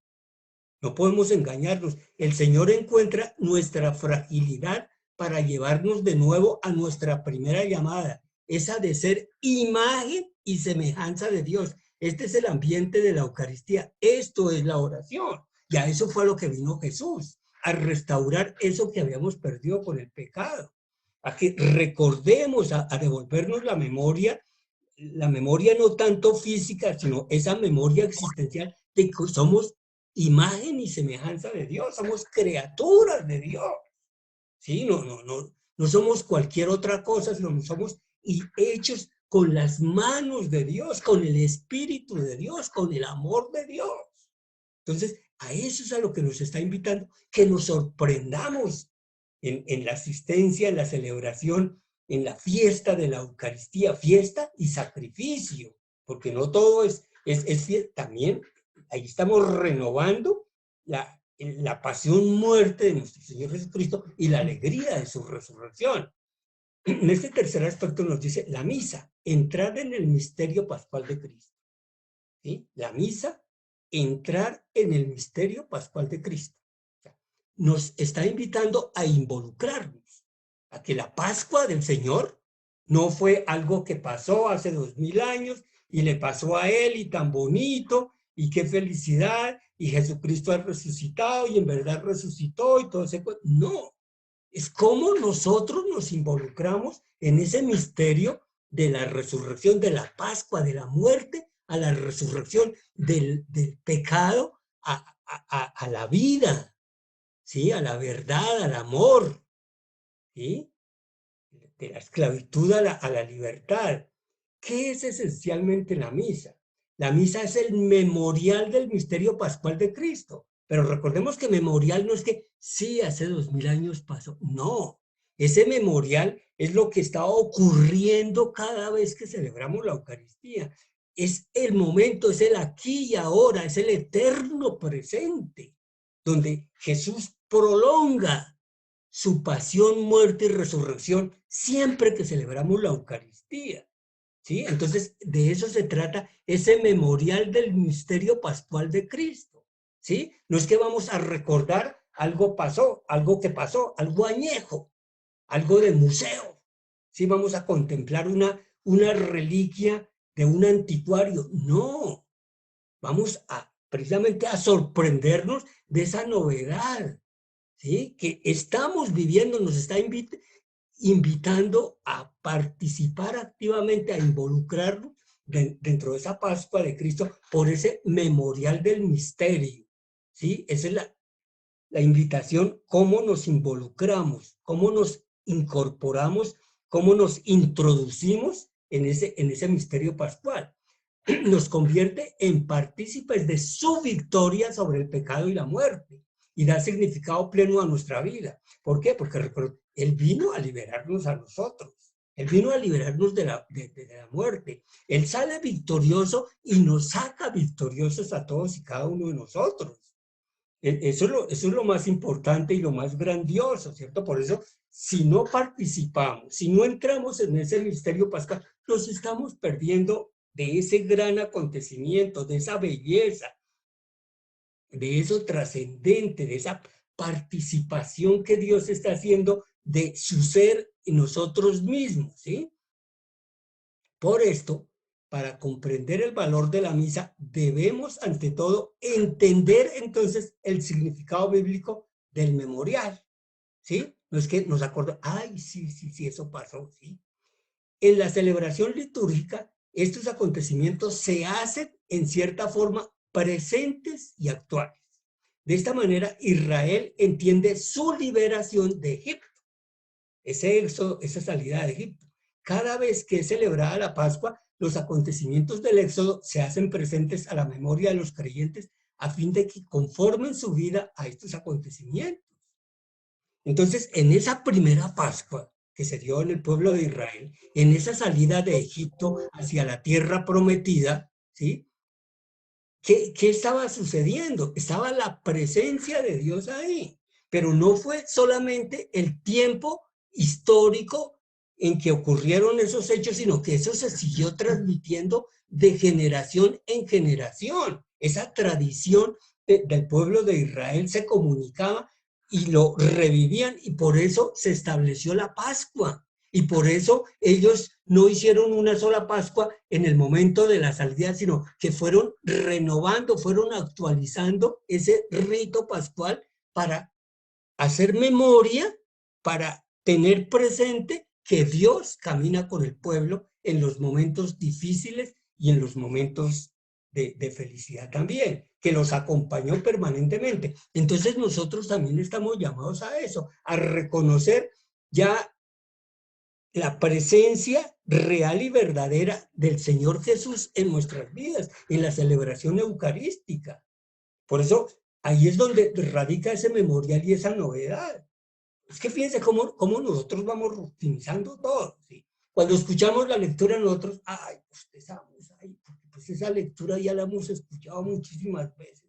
No podemos engañarnos. El Señor encuentra nuestra fragilidad para llevarnos de nuevo a nuestra primera llamada, esa de ser imagen y semejanza de Dios. Este es el ambiente de la Eucaristía. Esto es la oración. Y a eso fue a lo que vino Jesús, a restaurar eso que habíamos perdido con el pecado, a que recordemos, a devolvernos la memoria no tanto física, sino esa memoria existencial de que somos imagen y semejanza de Dios, somos criaturas de Dios. ¿Sí? No somos cualquier otra cosa, sino somos hechos con las manos de Dios, con el Espíritu de Dios, con el amor de Dios. Entonces, a eso es a lo que nos está invitando, que nos sorprendamos en la asistencia, en la celebración, en la fiesta de la Eucaristía, fiesta y sacrificio, porque no todo es fiesta, también ahí estamos renovando la pasión, muerte de nuestro Señor Jesucristo y la alegría de su resurrección. En este tercer aspecto nos dice la misa, entrar en el misterio pascual de Cristo. ¿Sí? La misa, entrar en el misterio pascual de Cristo. nos está invitando a involucrarnos, a que la Pascua del Señor no fue algo que pasó hace 2000 años y le pasó a él y tan bonito y qué felicidad y Jesucristo ha resucitado y en verdad resucitó y todo ese cuento. No, es cómo nosotros nos involucramos en ese misterio de la resurrección, de la Pascua, de la muerte, a la resurrección del pecado, a la vida, ¿sí? A la verdad, al amor, ¿sí? De la esclavitud a la libertad. ¿Qué es esencialmente la misa? La misa es el memorial del misterio pascual de Cristo. Pero recordemos que memorial no es que sí, hace 2000 años pasó. No, ese memorial es lo que está ocurriendo cada vez que celebramos la Eucaristía. Es el momento, es el aquí y ahora, es el eterno presente, donde Jesús prolonga su pasión, muerte y resurrección siempre que celebramos la Eucaristía. ¿Sí? Entonces, de eso se trata ese memorial del misterio pascual de Cristo. ¿Sí? No es que vamos a recordar algo pasó, algo que pasó, algo añejo, algo de museo. ¿Sí? Vamos a contemplar una reliquia de un anticuario. No, vamos a precisamente a sorprendernos de esa novedad, ¿sí? Que estamos viviendo, nos está invitando a participar activamente, a involucrarnos dentro de esa Pascua de Cristo por ese memorial del misterio, ¿sí? Esa es la invitación, cómo nos involucramos, cómo nos incorporamos, cómo nos introducimos en ese misterio pascual. Nos convierte en partícipes de su victoria sobre el pecado y la muerte y da significado pleno a nuestra vida. ¿Por qué? Porque Él vino a liberarnos a nosotros. Él vino a liberarnos de la muerte. Él sale victorioso y nos saca victoriosos a todos y cada uno de nosotros. Eso es lo más importante y lo más grandioso, ¿cierto? Por eso, si no participamos, si no entramos en ese misterio pascual, nos estamos perdiendo de ese gran acontecimiento, de esa belleza, de eso trascendente, de esa participación que Dios está haciendo de su ser en nosotros mismos, ¿sí? Por esto, para comprender el valor de la misa, debemos, ante todo, entender entonces el significado bíblico del memorial, ¿sí? No es que nos acordemos, ay, sí, sí, sí, eso pasó, ¿sí? En la celebración litúrgica, estos acontecimientos se hacen en cierta forma presentes y actuales. De esta manera, Israel entiende su liberación de Egipto, ese éxodo, esa salida de Egipto. Cada vez que es celebrada la Pascua, los acontecimientos del éxodo se hacen presentes a la memoria de los creyentes a fin de que conformen su vida a estos acontecimientos. Entonces, en esa primera Pascua que se dio en el pueblo de Israel, en esa salida de Egipto hacia la tierra prometida, ¿sí? ¿Qué estaba sucediendo? Estaba la presencia de Dios ahí, pero no fue solamente el tiempo histórico en que ocurrieron esos hechos, sino que eso se siguió transmitiendo de generación en generación. Esa tradición del pueblo de Israel se comunicaba y lo revivían y por eso se estableció la Pascua. Y por eso ellos no hicieron una sola Pascua en el momento de la salida, sino que fueron renovando, fueron actualizando ese rito pascual para hacer memoria, para tener presente que Dios camina con el pueblo en los momentos difíciles y en los momentos de felicidad también, que los acompañó permanentemente. Entonces nosotros también estamos llamados a eso, a reconocer ya la presencia real y verdadera del Señor Jesús en nuestras vidas, en la celebración eucarística. Por eso, ahí es donde radica ese memorial y esa novedad. Es que fíjense cómo nosotros vamos rutinizando todo, ¿sí? Cuando escuchamos la lectura nosotros, ay, pues estamos ahí, porque pues esa lectura ya la hemos escuchado muchísimas veces.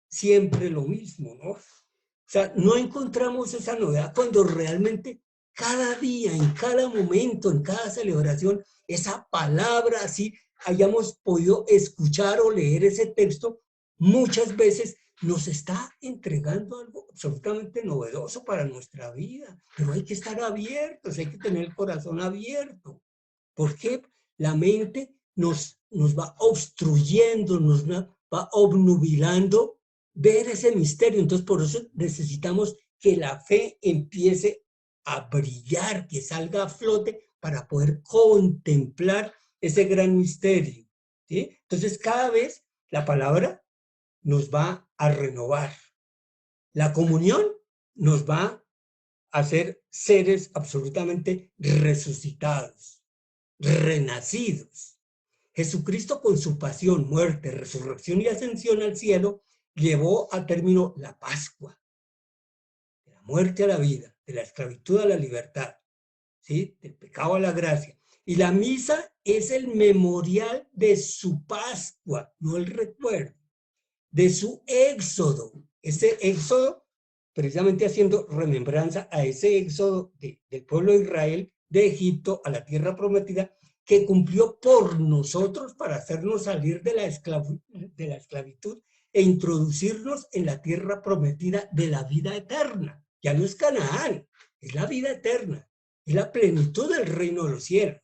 Siempre lo mismo, ¿no? O sea, no encontramos esa novedad cuando realmente cada día, en cada momento, en cada celebración, esa palabra así hayamos podido escuchar o leer ese texto muchas veces, nos está entregando algo absolutamente novedoso para nuestra vida, pero hay que estar abiertos, hay que tener el corazón abierto. ¿Por qué? La mente nos va obstruyendo, nos va obnubilando ver ese misterio. Entonces, por eso necesitamos que la fe empiece a brillar, que salga a flote para poder contemplar ese gran misterio, ¿sí? Entonces, cada vez la palabra nos va a renovar. La comunión nos va a hacer seres absolutamente resucitados, renacidos. Jesucristo, con su pasión, muerte, resurrección y ascensión al cielo, llevó a término la Pascua, de la muerte a la vida, de la esclavitud a la libertad, ¿sí? Del pecado a la gracia. Y la misa es el memorial de su Pascua, no el recuerdo, de su éxodo. Ese éxodo, precisamente haciendo remembranza a ese éxodo del pueblo de Israel de Egipto a la tierra prometida, que cumplió por nosotros para hacernos salir de la esclavitud e introducirnos en la tierra prometida de la vida eterna. Ya no es Canaán, es la vida eterna, es la plenitud del reino de los cielos,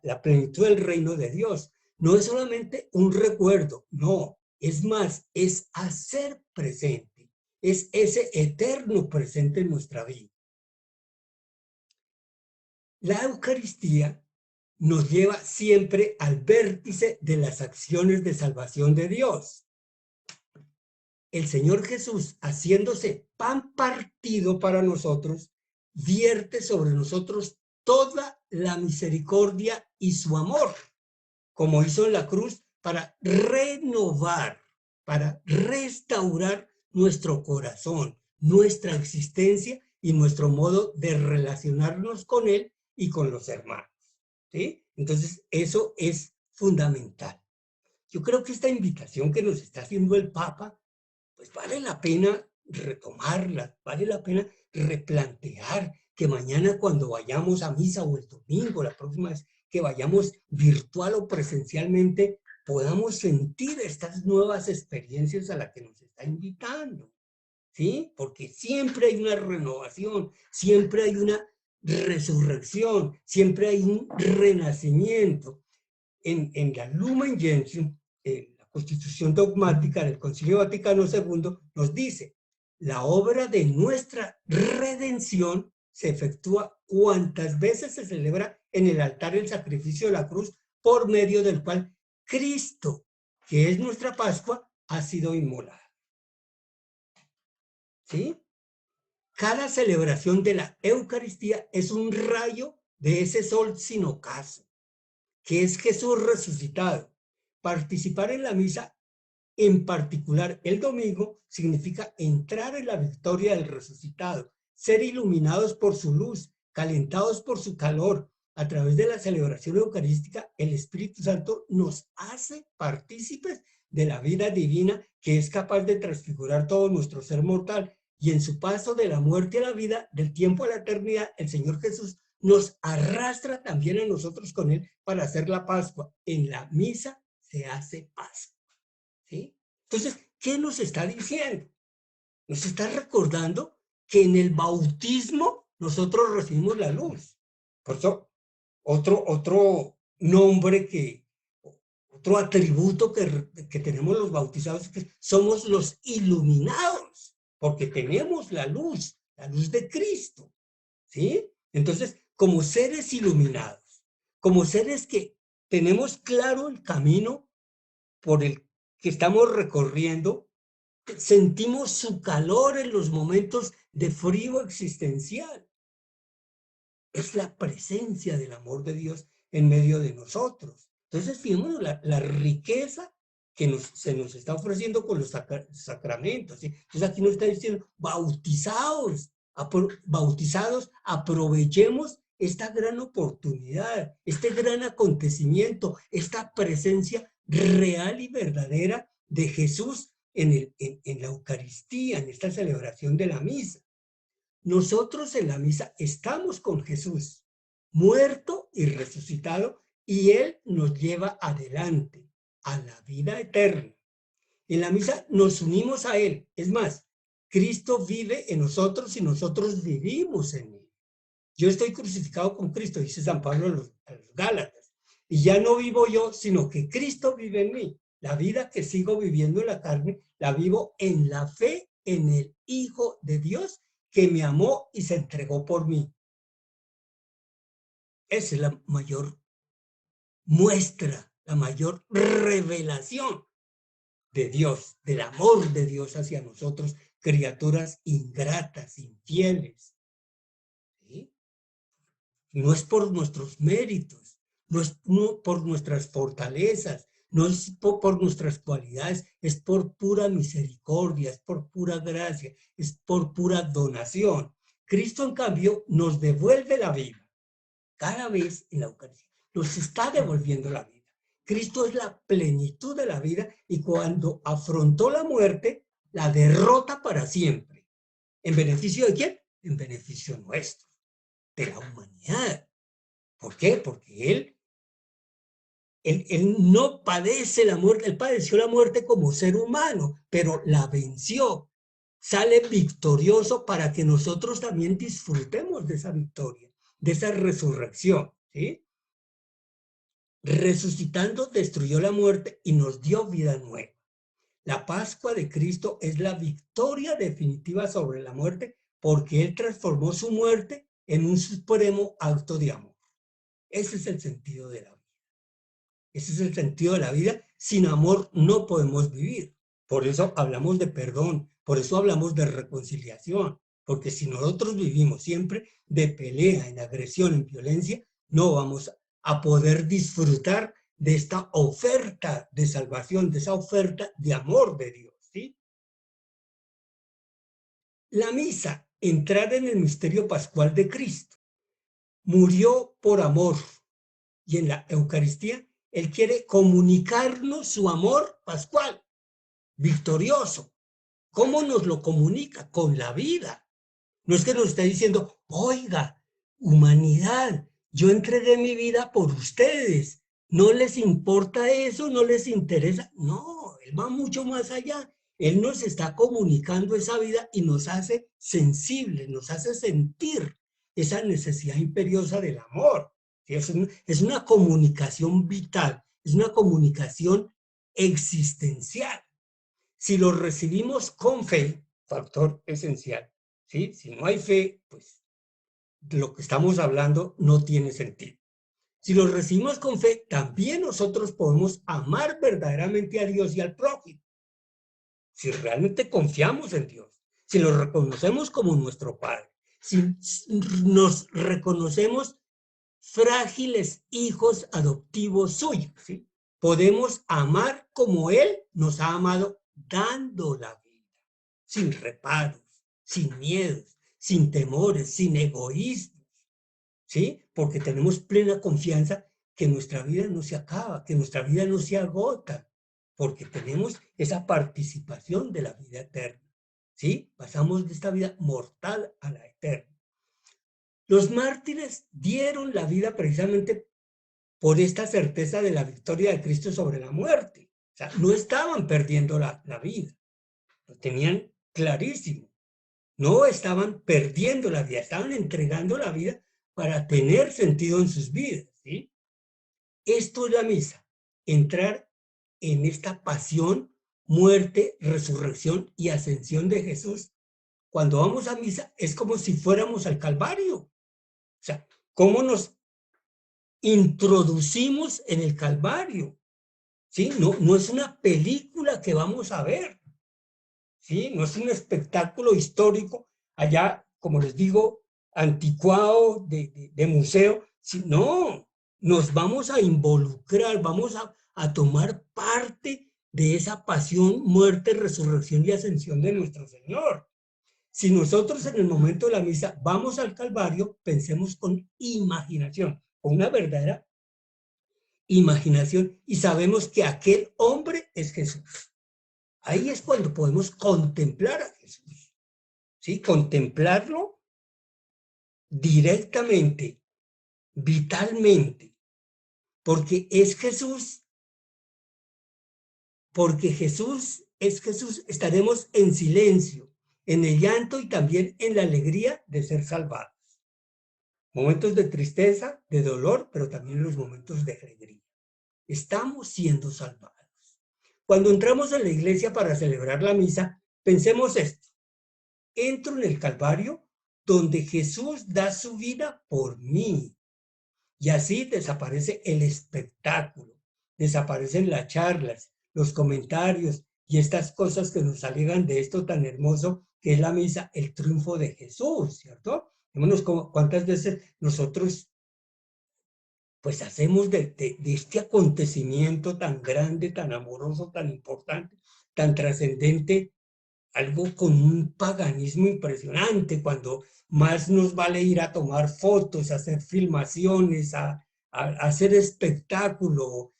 la plenitud del reino de Dios. No es solamente un recuerdo, no, es más, es hacer presente, es ese eterno presente en nuestra vida. La Eucaristía nos lleva siempre al vértice de las acciones de salvación de Dios. El Señor Jesús, haciéndose pan partido para nosotros, vierte sobre nosotros toda la misericordia y su amor, como hizo en la cruz, para renovar, para restaurar nuestro corazón, nuestra existencia y nuestro modo de relacionarnos con Él y con los hermanos, ¿sí? Entonces, eso es fundamental. Yo creo que esta invitación que nos está haciendo el Papa, pues vale la pena retomarla, vale la pena replantear que mañana cuando vayamos a misa o el domingo, la próxima vez que vayamos virtual o presencialmente, podamos sentir estas nuevas experiencias a las que nos está invitando, ¿sí? Porque siempre hay una renovación, siempre hay una resurrección, siempre hay un renacimiento. En la Lumen Gentium, la Constitución dogmática del Concilio Vaticano II, nos dice: la obra de nuestra redención se efectúa cuantas veces se celebra en el altar el sacrificio de la cruz, por medio del cual Cristo, que es nuestra Pascua, ha sido inmolado. ¿Sí? Cada celebración de la Eucaristía es un rayo de ese sol sin ocaso, que es Jesús resucitado. Participar en la misa, en particular el domingo, significa entrar en la victoria del resucitado, ser iluminados por su luz, calentados por su calor. A través de la celebración eucarística, el Espíritu Santo nos hace partícipes de la vida divina, que es capaz de transfigurar todo nuestro ser mortal, y en su paso de la muerte a la vida, del tiempo a la eternidad, el Señor Jesús nos arrastra también a nosotros con Él para hacer la Pascua. En la misa se hace Pascua, ¿sí? Entonces, ¿qué nos está diciendo? Nos está recordando que en el bautismo nosotros recibimos la luz. Por eso, otro nombre otro atributo que tenemos los bautizados es que somos los iluminados, porque tenemos la luz de Cristo, ¿sí? Entonces, como seres iluminados, como seres que tenemos claro el camino por el que estamos recorriendo, sentimos su calor en los momentos de frío existencial. Es la presencia del amor de Dios en medio de nosotros. Entonces, fijémonos la riqueza que se nos está ofreciendo con los sacramentos, ¿sí? Entonces, aquí nos está diciendo: bautizados, aprovechemos esta gran oportunidad, este gran acontecimiento, esta presencia real y verdadera de Jesús en la Eucaristía, en esta celebración de la misa. Nosotros en la misa estamos con Jesús, muerto y resucitado, y Él nos lleva adelante a la vida eterna. En la misa nos unimos a Él. Es más, Cristo vive en nosotros y nosotros vivimos en Él. Yo estoy crucificado con Cristo, dice San Pablo a los Gálatas. Y ya no vivo yo, sino que Cristo vive en mí. La vida que sigo viviendo en la carne, la vivo en la fe en el Hijo de Dios que me amó y se entregó por mí. Esa es la mayor muestra, la mayor revelación de Dios, del amor de Dios hacia nosotros, criaturas ingratas, infieles. ¿Sí? No es por nuestros méritos, no es por nuestras fortalezas, no es por nuestras cualidades, es por pura misericordia, es por pura gracia, es por pura donación. Cristo, en cambio, nos devuelve la vida. Cada vez en la Eucaristía nos está devolviendo la vida. Cristo es la plenitud de la vida y cuando afrontó la muerte, la derrota para siempre. ¿En beneficio de quién? En beneficio nuestro, de la humanidad. ¿Por qué? Porque él no padece la muerte, él padeció la muerte como ser humano, pero la venció. Sale victorioso para que nosotros también disfrutemos de esa victoria, de esa resurrección, ¿sí? Resucitando destruyó la muerte y nos dio vida nueva. La Pascua de Cristo es la victoria definitiva sobre la muerte porque Él transformó su muerte en un supremo acto de amor. Ese es el sentido de la vida. Ese es el sentido de la vida. Sin amor no podemos vivir. Por eso hablamos de perdón, por eso hablamos de reconciliación, porque si nosotros vivimos siempre de pelea, en agresión, en violencia, no vamos a poder disfrutar de esta oferta de salvación, de esa oferta de amor de Dios, ¿sí? La misa, entrar en el misterio pascual de Cristo, murió por amor y en la Eucaristía Él quiere comunicarnos su amor pascual, victorioso. ¿Cómo nos lo comunica? Con la vida. No es que nos esté diciendo, oiga, humanidad, yo entregué mi vida por ustedes. ¿No les importa eso? ¿No les interesa? No, Él va mucho más allá. Él nos está comunicando esa vida y nos hace sensibles, nos hace sentir esa necesidad imperiosa del amor. Es una comunicación vital, es una comunicación existencial. Si lo recibimos con fe, factor esencial, ¿sí? Si no hay fe, pues lo que estamos hablando no tiene sentido. Si lo recibimos con fe, también nosotros podemos amar verdaderamente a Dios y al prójimo. Si realmente confiamos en Dios, si lo reconocemos como nuestro Padre, si nos reconocemos frágiles hijos adoptivos suyos, ¿sí? Podemos amar como Él nos ha amado dando la vida, sin reparos, sin miedos, sin temores, sin egoísmos, ¿sí? Porque tenemos plena confianza que nuestra vida no se acaba, que nuestra vida no se agota, porque tenemos esa participación de la vida eterna, ¿sí? Pasamos de esta vida mortal a la eterna. Los mártires dieron la vida precisamente por esta certeza de la victoria de Cristo sobre la muerte. O sea, no estaban perdiendo la vida, lo tenían clarísimo. No estaban perdiendo la vida, estaban entregando la vida para tener sentido en sus vidas, ¿sí? Esto es la misa, entrar en esta pasión, muerte, resurrección y ascensión de Jesús. Cuando vamos a misa es como si fuéramos al Calvario. O sea, ¿cómo nos introducimos en el Calvario? ¿Sí? No es una película que vamos a ver, ¿sí? No es un espectáculo histórico allá, como les digo, anticuado de museo. ¿Sí? No, nos vamos a involucrar, vamos a tomar parte de esa pasión, muerte, resurrección y ascensión de nuestro Señor. Si nosotros en el momento de la misa vamos al Calvario, pensemos con imaginación, con una verdadera imaginación y sabemos que aquel hombre es Jesús. Ahí es cuando podemos contemplar a Jesús, ¿sí? Contemplarlo directamente, vitalmente, porque es Jesús porque Jesús es Jesús, estaremos en silencio, en el llanto y también en la alegría de ser salvados. Momentos de tristeza, de dolor, pero también los momentos de alegría. Estamos siendo salvados. Cuando entramos a la iglesia para celebrar la misa, pensemos esto: entro en el Calvario donde Jesús da su vida por mí. Y así desaparece el espectáculo, desaparecen las charlas, los comentarios y estas cosas que nos alegan de esto tan hermoso que es la misa, el triunfo de Jesús, ¿cierto? Vémonos cuántas veces nosotros pues hacemos de este acontecimiento tan grande, tan amoroso, tan importante, tan trascendente, algo con un paganismo impresionante, cuando más nos vale ir a tomar fotos, a hacer filmaciones, a hacer espectáculo,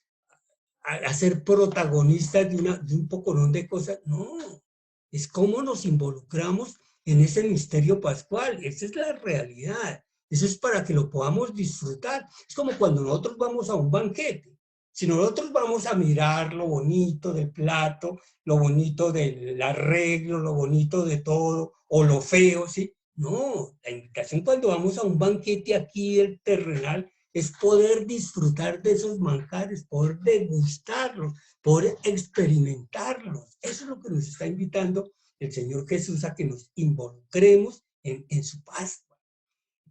a ser protagonistas de un poconón de cosas. No, es cómo nos involucramos en ese misterio pascual. Esa es la realidad. Eso es para que lo podamos disfrutar. Es como cuando nosotros vamos a un banquete. Si nosotros vamos a mirar lo bonito del plato, lo bonito del arreglo, lo bonito de todo, o lo feo, ¿sí? No, la invitación cuando vamos a un banquete aquí, el terrenal, es poder disfrutar de esos manjares, poder degustarlos, poder experimentarlos. Eso es lo que nos está invitando el Señor Jesús, a que nos involucremos en su Pascua.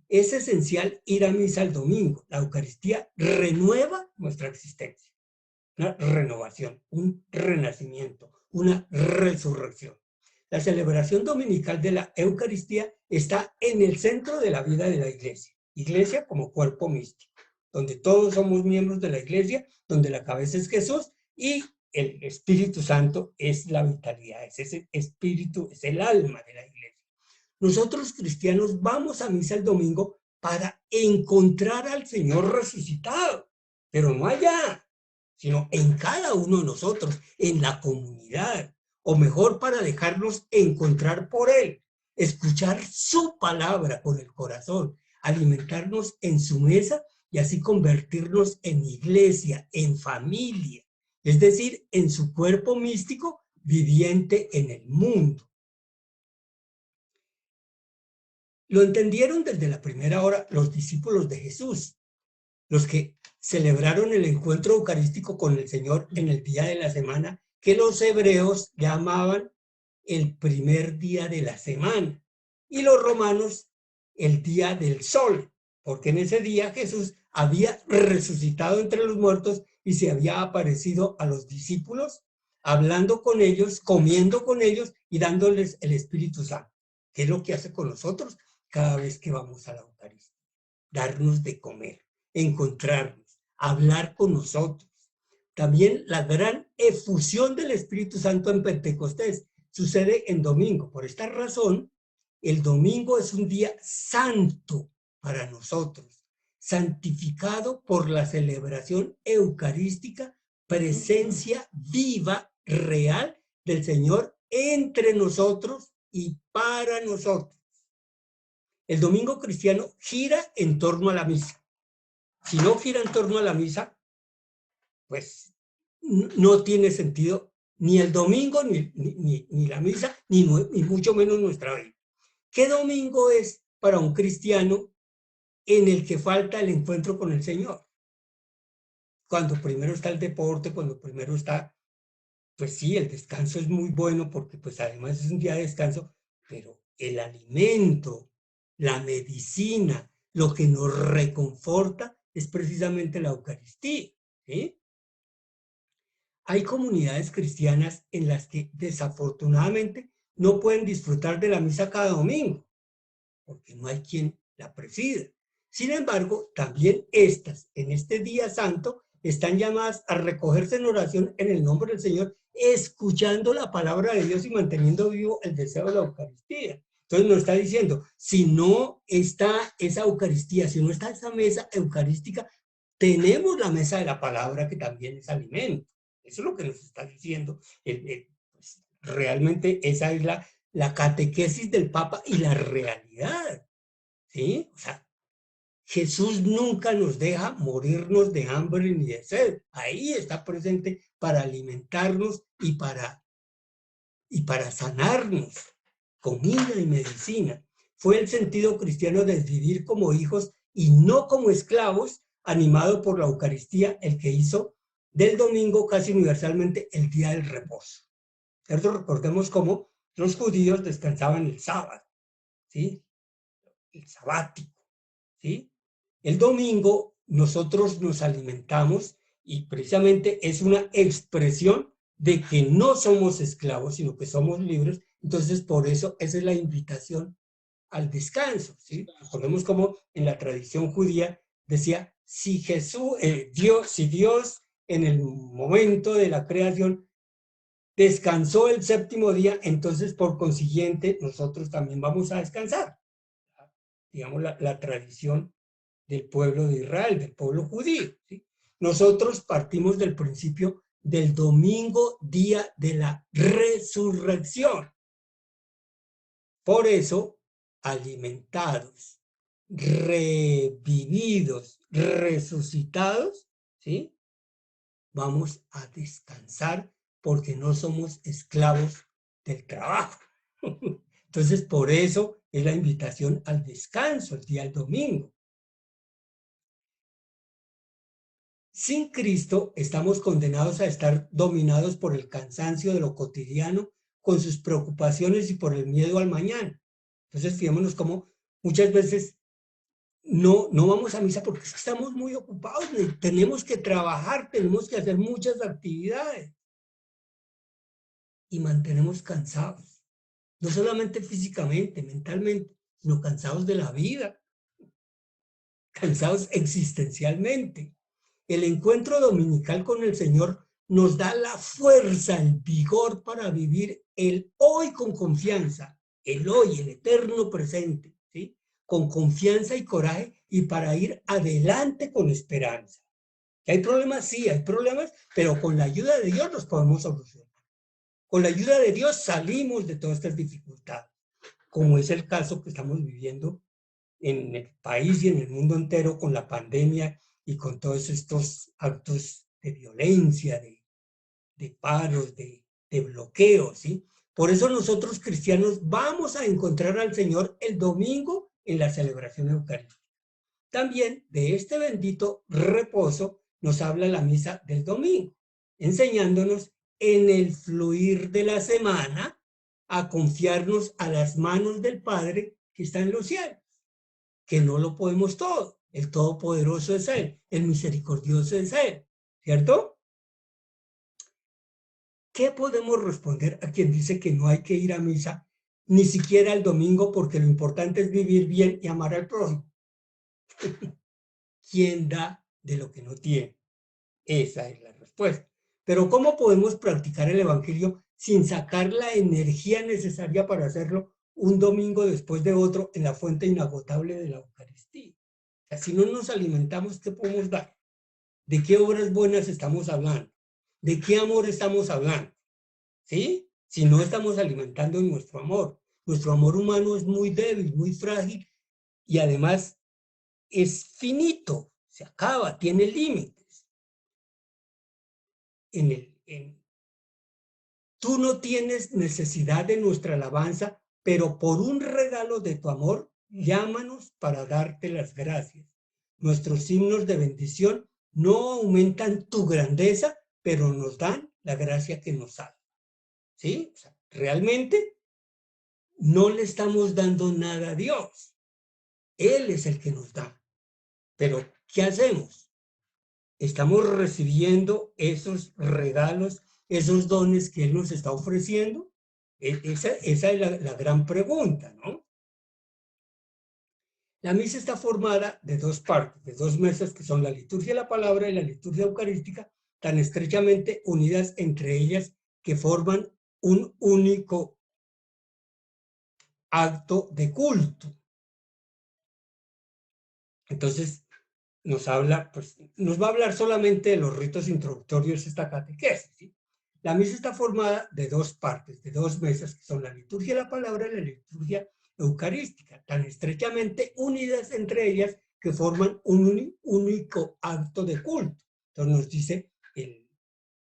Es esencial ir a misa el domingo. La Eucaristía renueva nuestra existencia. Una renovación, un renacimiento, una resurrección. La celebración dominical de la Eucaristía está en el centro de la vida de la Iglesia. Iglesia como cuerpo místico, donde todos somos miembros de la Iglesia, donde la cabeza es Jesús y el Espíritu Santo es la vitalidad, es ese espíritu, es el alma de la Iglesia. Nosotros cristianos vamos a misa el domingo para encontrar al Señor resucitado, pero no allá, sino en cada uno de nosotros, en la comunidad, o mejor, para dejarnos encontrar por Él, escuchar su palabra con el corazón, alimentarnos en su mesa y así convertirnos en iglesia, en familia, es decir, en su cuerpo místico viviente en el mundo. Lo entendieron desde la primera hora los discípulos de Jesús, los que celebraron el encuentro eucarístico con el Señor en el día de la semana, que los hebreos llamaban el primer día de la semana, y los romanos el día del sol, porque en ese día Jesús había resucitado entre los muertos y se había aparecido a los discípulos, hablando con ellos, comiendo con ellos y dándoles el Espíritu Santo. ¿Qué es lo que hace con nosotros cada vez que vamos a la Eucaristía? Darnos de comer, encontrarnos, hablar con nosotros. También la gran efusión del Espíritu Santo en Pentecostés sucede en domingo. Por esta razón, el domingo es un día santo para nosotros, santificado por la celebración eucarística, presencia viva, real del Señor entre nosotros y para nosotros. El domingo cristiano gira en torno a la misa. Si no gira en torno a la misa, pues no tiene sentido ni el domingo, ni la misa, ni mucho menos nuestra vida. ¿Qué domingo es para un cristiano en el que falta el encuentro con el Señor? Cuando primero está el deporte, cuando primero está, pues sí, el descanso es muy bueno porque pues además es un día de descanso, pero el alimento, la medicina, lo que nos reconforta es precisamente la Eucaristía, ¿sí? Hay comunidades cristianas en las que desafortunadamente no pueden disfrutar de la misa cada domingo, porque no hay quien la presida. Sin embargo, también estas, en este día santo, están llamadas a recogerse en oración en el nombre del Señor, escuchando la palabra de Dios y manteniendo vivo el deseo de la Eucaristía. Entonces nos está diciendo, si no está esa Eucaristía, si no está esa mesa eucarística, tenemos la mesa de la palabra que también es alimento. Eso es lo que nos está diciendo. Pues, realmente esa es la catequesis del Papa y la realidad, ¿sí? O sea, Jesús nunca nos deja morirnos de hambre ni de sed. Ahí está presente para alimentarnos y para sanarnos, comida y medicina. Fue el sentido cristiano de vivir como hijos y no como esclavos, animado por la Eucaristía, el que hizo del domingo casi universalmente el día del reposo. ¿Cierto? Recordemos cómo los judíos descansaban el sábado, ¿sí? El sabático, ¿sí? El domingo nosotros nos alimentamos y precisamente es una expresión de que no somos esclavos, sino que somos libres. Entonces, por eso, esa es la invitación al descanso, ¿sí? Recordemos cómo en la tradición judía decía, si Dios en el momento de la creación descansó el séptimo día, entonces por consiguiente nosotros también vamos a descansar. Digamos, la tradición del pueblo de Israel, del pueblo judío, ¿sí? Nosotros partimos del principio del domingo, día de la resurrección. Por eso, alimentados, revividos, resucitados, ¿sí? Vamos a descansar porque no somos esclavos del trabajo. Entonces, por eso es la invitación al descanso el día del domingo. Sin Cristo estamos condenados a estar dominados por el cansancio de lo cotidiano, con sus preocupaciones y por el miedo al mañana. Entonces, fijémonos cómo muchas veces no vamos a misa porque estamos muy ocupados, tenemos que trabajar, tenemos que hacer muchas actividades y mantenemos cansados, no solamente físicamente, mentalmente, sino cansados de la vida, cansados existencialmente. El encuentro dominical con el Señor nos da la fuerza, el vigor para vivir el hoy con confianza, el hoy, el eterno presente, ¿sí? Con confianza y coraje y para ir adelante con esperanza. ¿Hay problemas? Sí, hay problemas, pero con la ayuda de Dios los podemos solucionar. Con la ayuda de Dios salimos de todas estas dificultades, como es el caso que estamos viviendo en el país y en el mundo entero con la pandemia y con todos estos actos de violencia, de paros, de bloqueos, ¿sí? Por eso nosotros cristianos vamos a encontrar al Señor el domingo en la celebración eucarística. También de este bendito reposo nos habla la misa del domingo, enseñándonos en el fluir de la semana a confiarnos a las manos del Padre que está en los cielos, que no lo podemos todo. El Todopoderoso es Él, el misericordioso es Él, ¿cierto? ¿Qué podemos responder a quien dice que no hay que ir a misa ni siquiera el domingo porque lo importante es vivir bien y amar al prójimo? ¿Quién da de lo que no tiene? Esa es la respuesta. Pero ¿cómo podemos practicar el Evangelio sin sacar la energía necesaria para hacerlo un domingo después de otro en la fuente inagotable de la Eucaristía? O sea, si no nos alimentamos, ¿qué podemos dar? ¿De qué obras buenas estamos hablando? ¿De qué amor estamos hablando? ¿Sí? Si no estamos alimentando nuestro amor. Nuestro amor humano es muy débil, muy frágil y además es finito, se acaba, tiene límites. Tú no tienes necesidad de nuestra alabanza, pero por un regalo de tu amor, llámanos para darte las gracias. Nuestros himnos de bendición no aumentan tu grandeza, pero nos dan la gracia que nos salva. ¿Sí? O sea, realmente no le estamos dando nada a Dios. Él es el que nos da. Pero, ¿qué hacemos? ¿Estamos recibiendo esos regalos, esos dones que Él nos está ofreciendo? Esa es la gran pregunta, ¿no? La misa está formada de dos partes, de dos mesas que son la liturgia de la palabra y la liturgia eucarística, tan estrechamente unidas entre ellas que forman un único acto de culto. Entonces, nos va a hablar solamente de los ritos introductorios esta catequesis, ¿sí? La misa está formada de dos partes, de dos mesas, que son la liturgia de la palabra y la liturgia eucarística, tan estrechamente unidas entre ellas que forman un único acto de culto. Entonces nos dice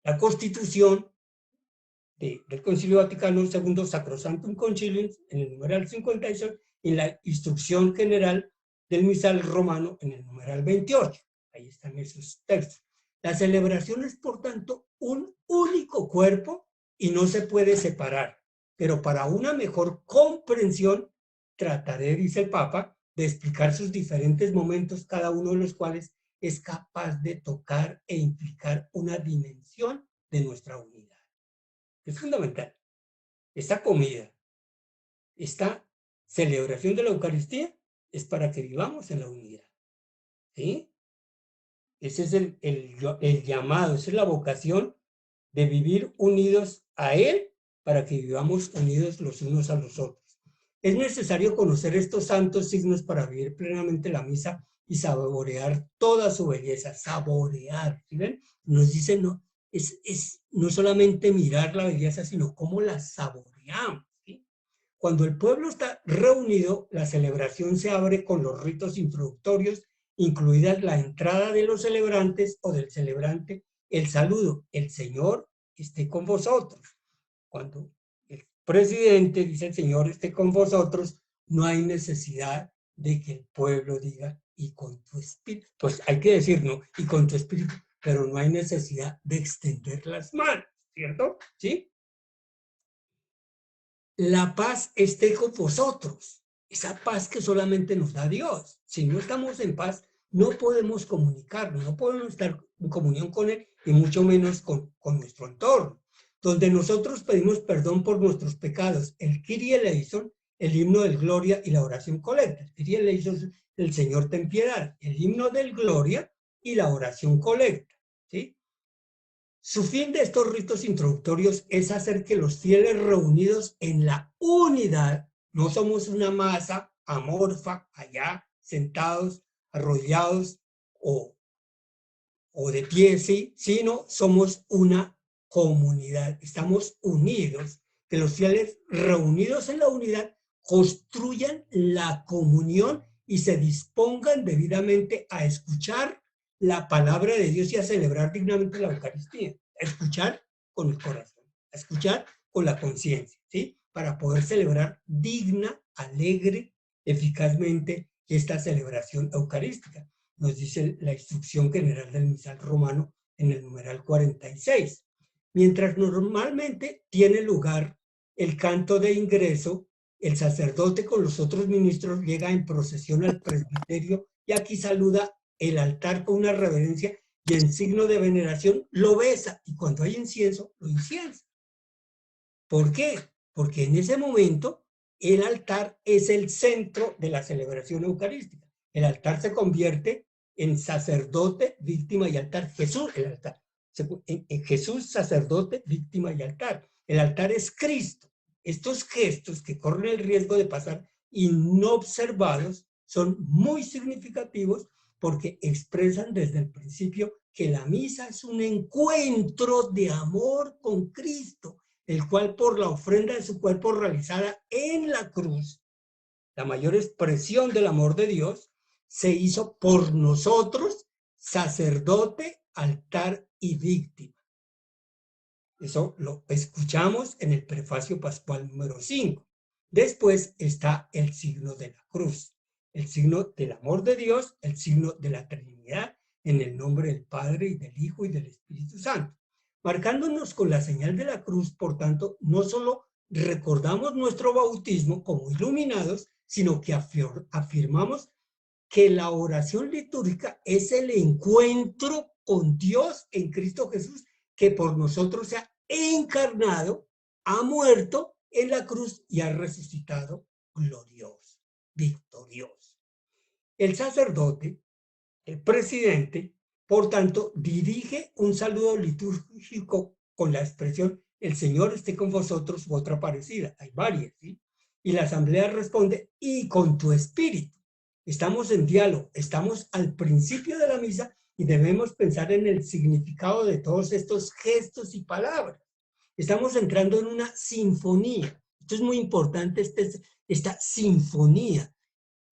la Constitución del Concilio Vaticano II, Sacrosanctum Concilium, en el numeral 56, y la Instrucción General del Misal Romano, en el numeral 28. Ahí están esos textos. La celebración es, por tanto, un único cuerpo y no se puede separar. Pero para una mejor comprensión, trataré, dice el Papa, de explicar sus diferentes momentos, cada uno de los cuales es capaz de tocar e implicar una dimensión de nuestra unidad. Es fundamental. Esta comida, esta celebración de la Eucaristía es para que vivamos en la unidad. ¿Sí? Ese es el llamado, esa es la vocación de vivir unidos a Él para que vivamos unidos los unos a los otros. Es necesario conocer estos santos signos para vivir plenamente la misa y saborear toda su belleza. Saborear, ¿sí ven? Nos dicen, no, es no solamente mirar la belleza, sino cómo la saboreamos. ¿Sí? Cuando el pueblo está reunido, la celebración se abre con los ritos introductorios, incluidas la entrada de los celebrantes o del celebrante, el saludo, el Señor esté con vosotros. Cuando el presidente dice el Señor esté con vosotros, no hay necesidad de que el pueblo diga y con tu espíritu. Pues hay que decir, no, y con tu espíritu, pero no hay necesidad de extender las manos, ¿cierto? ¿Sí? La paz esté con vosotros. Esa paz que solamente nos da Dios. Si no estamos en paz, no podemos comunicarnos, no podemos estar en comunión con Él y mucho menos con nuestro entorno. Donde nosotros pedimos perdón por nuestros pecados, el Kyrie eleison, el himno del Gloria y la oración colecta. El Kyrie eleison, el Señor ten piedad, el himno del Gloria y la oración colecta. ¿Sí? Su fin de estos ritos introductorios es hacer que los fieles reunidos en la unidad, no somos una masa amorfa allá, sentados, arrodillados o de pie, ¿sí? Sino somos una comunidad, estamos unidos, que los fieles reunidos en la unidad construyan la comunión y se dispongan debidamente a escuchar la palabra de Dios y a celebrar dignamente la Eucaristía, a escuchar con el corazón, a escuchar con la conciencia, ¿sí? Para poder celebrar digna, alegre, eficazmente esta celebración eucarística. Nos dice la Instrucción General del Misal Romano en el numeral 46. Mientras normalmente tiene lugar el canto de ingreso, el sacerdote con los otros ministros llega en procesión al presbiterio y aquí saluda el altar con una reverencia y en signo de veneración lo besa y cuando hay incienso, lo inciensa. ¿Por qué? Porque en ese momento el altar es el centro de la celebración eucarística. El altar se convierte en sacerdote, víctima y altar. Jesús, el altar. En Jesús, sacerdote, víctima y altar. El altar es Cristo. Estos gestos que corren el riesgo de pasar inobservados son muy significativos porque expresan desde el principio que la misa es un encuentro de amor con Cristo, el cual por la ofrenda de su cuerpo realizada en la cruz, la mayor expresión del amor de Dios, se hizo por nosotros sacerdote, altar y víctima. Eso lo escuchamos en el prefacio pascual número 5. Después está el signo de la cruz, el signo del amor de Dios, el signo de la Trinidad, en el nombre del Padre y del Hijo y del Espíritu Santo. Marcándonos con la señal de la cruz, por tanto, no solo recordamos nuestro bautismo como iluminados, sino que afirmamos que la oración litúrgica es el encuentro con Dios en Cristo Jesús, que por nosotros se ha encarnado, ha muerto en la cruz y ha resucitado glorioso, victorioso. El sacerdote, el presidente, por tanto, dirige un saludo litúrgico con la expresión el Señor esté con vosotros u otra parecida. Hay varias, ¿sí? Y la asamblea responde y con tu espíritu. Estamos en diálogo, estamos al principio de la misa y debemos pensar en el significado de todos estos gestos y palabras. Estamos entrando en una sinfonía. Esto es muy importante, esta sinfonía.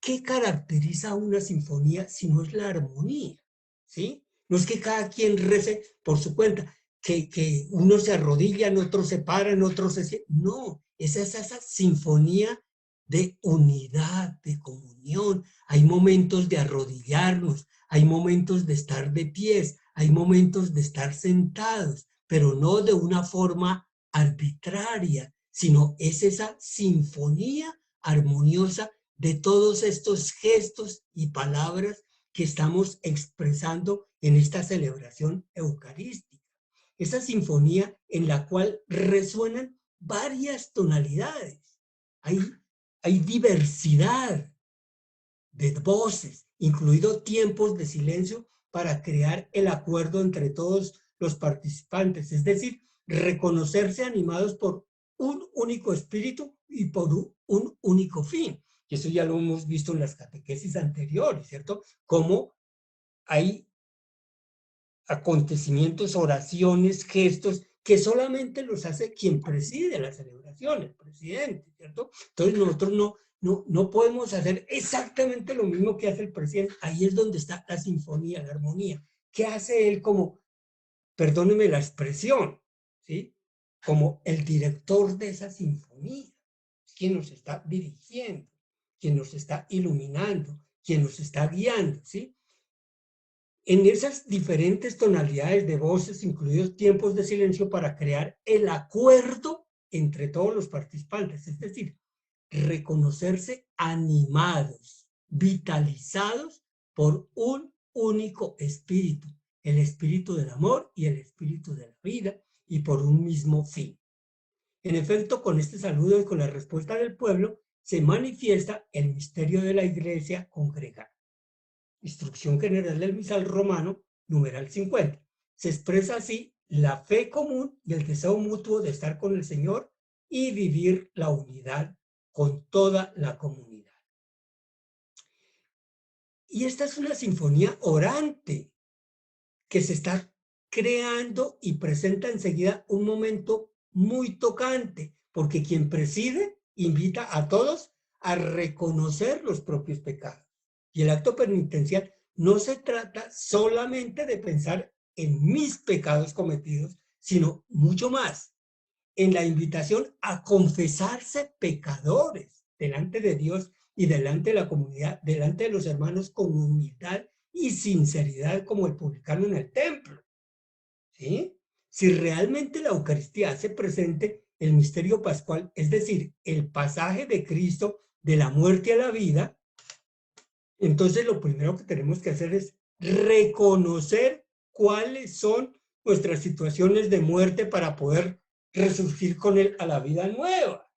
¿Qué caracteriza una sinfonía si no es la armonía? ¿Sí? No es que cada quien rece por su cuenta. que unos se arrodillan, otros se paran, otros se... No, es esa sinfonía de unidad, de comunión. Hay momentos de arrodillarnos, hay momentos de estar de pies, hay momentos de estar sentados, pero no de una forma arbitraria, sino es esa sinfonía armoniosa de todos estos gestos y palabras que estamos expresando en esta celebración eucarística. Esa sinfonía en la cual resuenan varias tonalidades. Hay, hay diversidad de voces, incluido tiempos de silencio para crear el acuerdo entre todos los participantes, es decir, reconocerse animados por un único espíritu y por un único fin. Y eso ya lo hemos visto en las catequesis anteriores, ¿cierto? Cómo hay acontecimientos, oraciones, gestos, que solamente los hace quien preside la celebración, el presidente, ¿cierto? Entonces nosotros no podemos hacer exactamente lo mismo que hace el presidente. Ahí es donde está la sinfonía, la armonía. ¿Qué hace él como, perdóneme la expresión, ¿sí? Como el director de esa sinfonía? Quien nos está dirigiendo, quien nos está iluminando, quien nos está guiando, ¿sí? En esas diferentes tonalidades de voces, incluidos tiempos de silencio para crear el acuerdo entre todos los participantes, es decir, reconocerse animados, vitalizados por un único espíritu, el espíritu del amor y el espíritu de la vida, y por un mismo fin. En efecto, con este saludo y con la respuesta del pueblo, se manifiesta el misterio de la iglesia congregada. Instrucción general del misal romano, numeral 50. Se expresa así la fe común y el deseo mutuo de estar con el Señor y vivir la unidad con toda la comunidad. Y esta es una sinfonía orante que se está creando y presenta enseguida un momento muy tocante, porque quien preside invita a todos a reconocer los propios pecados. Y el acto penitencial no se trata solamente de pensar en mis pecados cometidos, sino mucho más, en la invitación a confesarse pecadores delante de Dios y delante de la comunidad, delante de los hermanos con humildad y sinceridad como el publicano en el templo. ¿Sí? Si realmente la Eucaristía hace presente el misterio pascual, es decir, el pasaje de Cristo de la muerte a la vida, entonces lo primero que tenemos que hacer es reconocer cuáles son nuestras situaciones de muerte para poder resurgir con él a la vida nueva.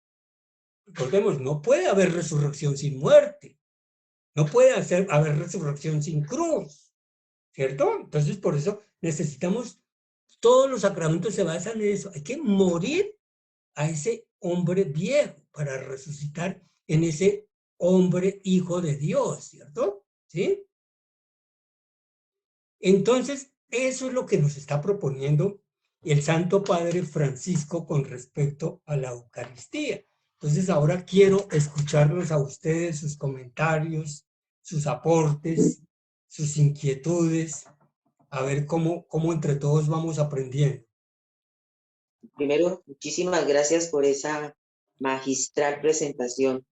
Recordemos, no puede haber resurrección sin muerte, no puede haber resurrección sin cruz, ¿cierto? Entonces por eso necesitamos, todos los sacramentos se basan en eso, hay que morir a ese hombre viejo para resucitar en ese hombre hijo de Dios, ¿cierto? ¿Sí? Entonces, eso es lo que nos está proponiendo el Santo Padre Francisco con respecto a la Eucaristía. Entonces, ahora quiero escucharlos a ustedes, sus comentarios, sus aportes, sus inquietudes, a ver cómo entre todos vamos aprendiendo. Primero, muchísimas gracias por esa magistral presentación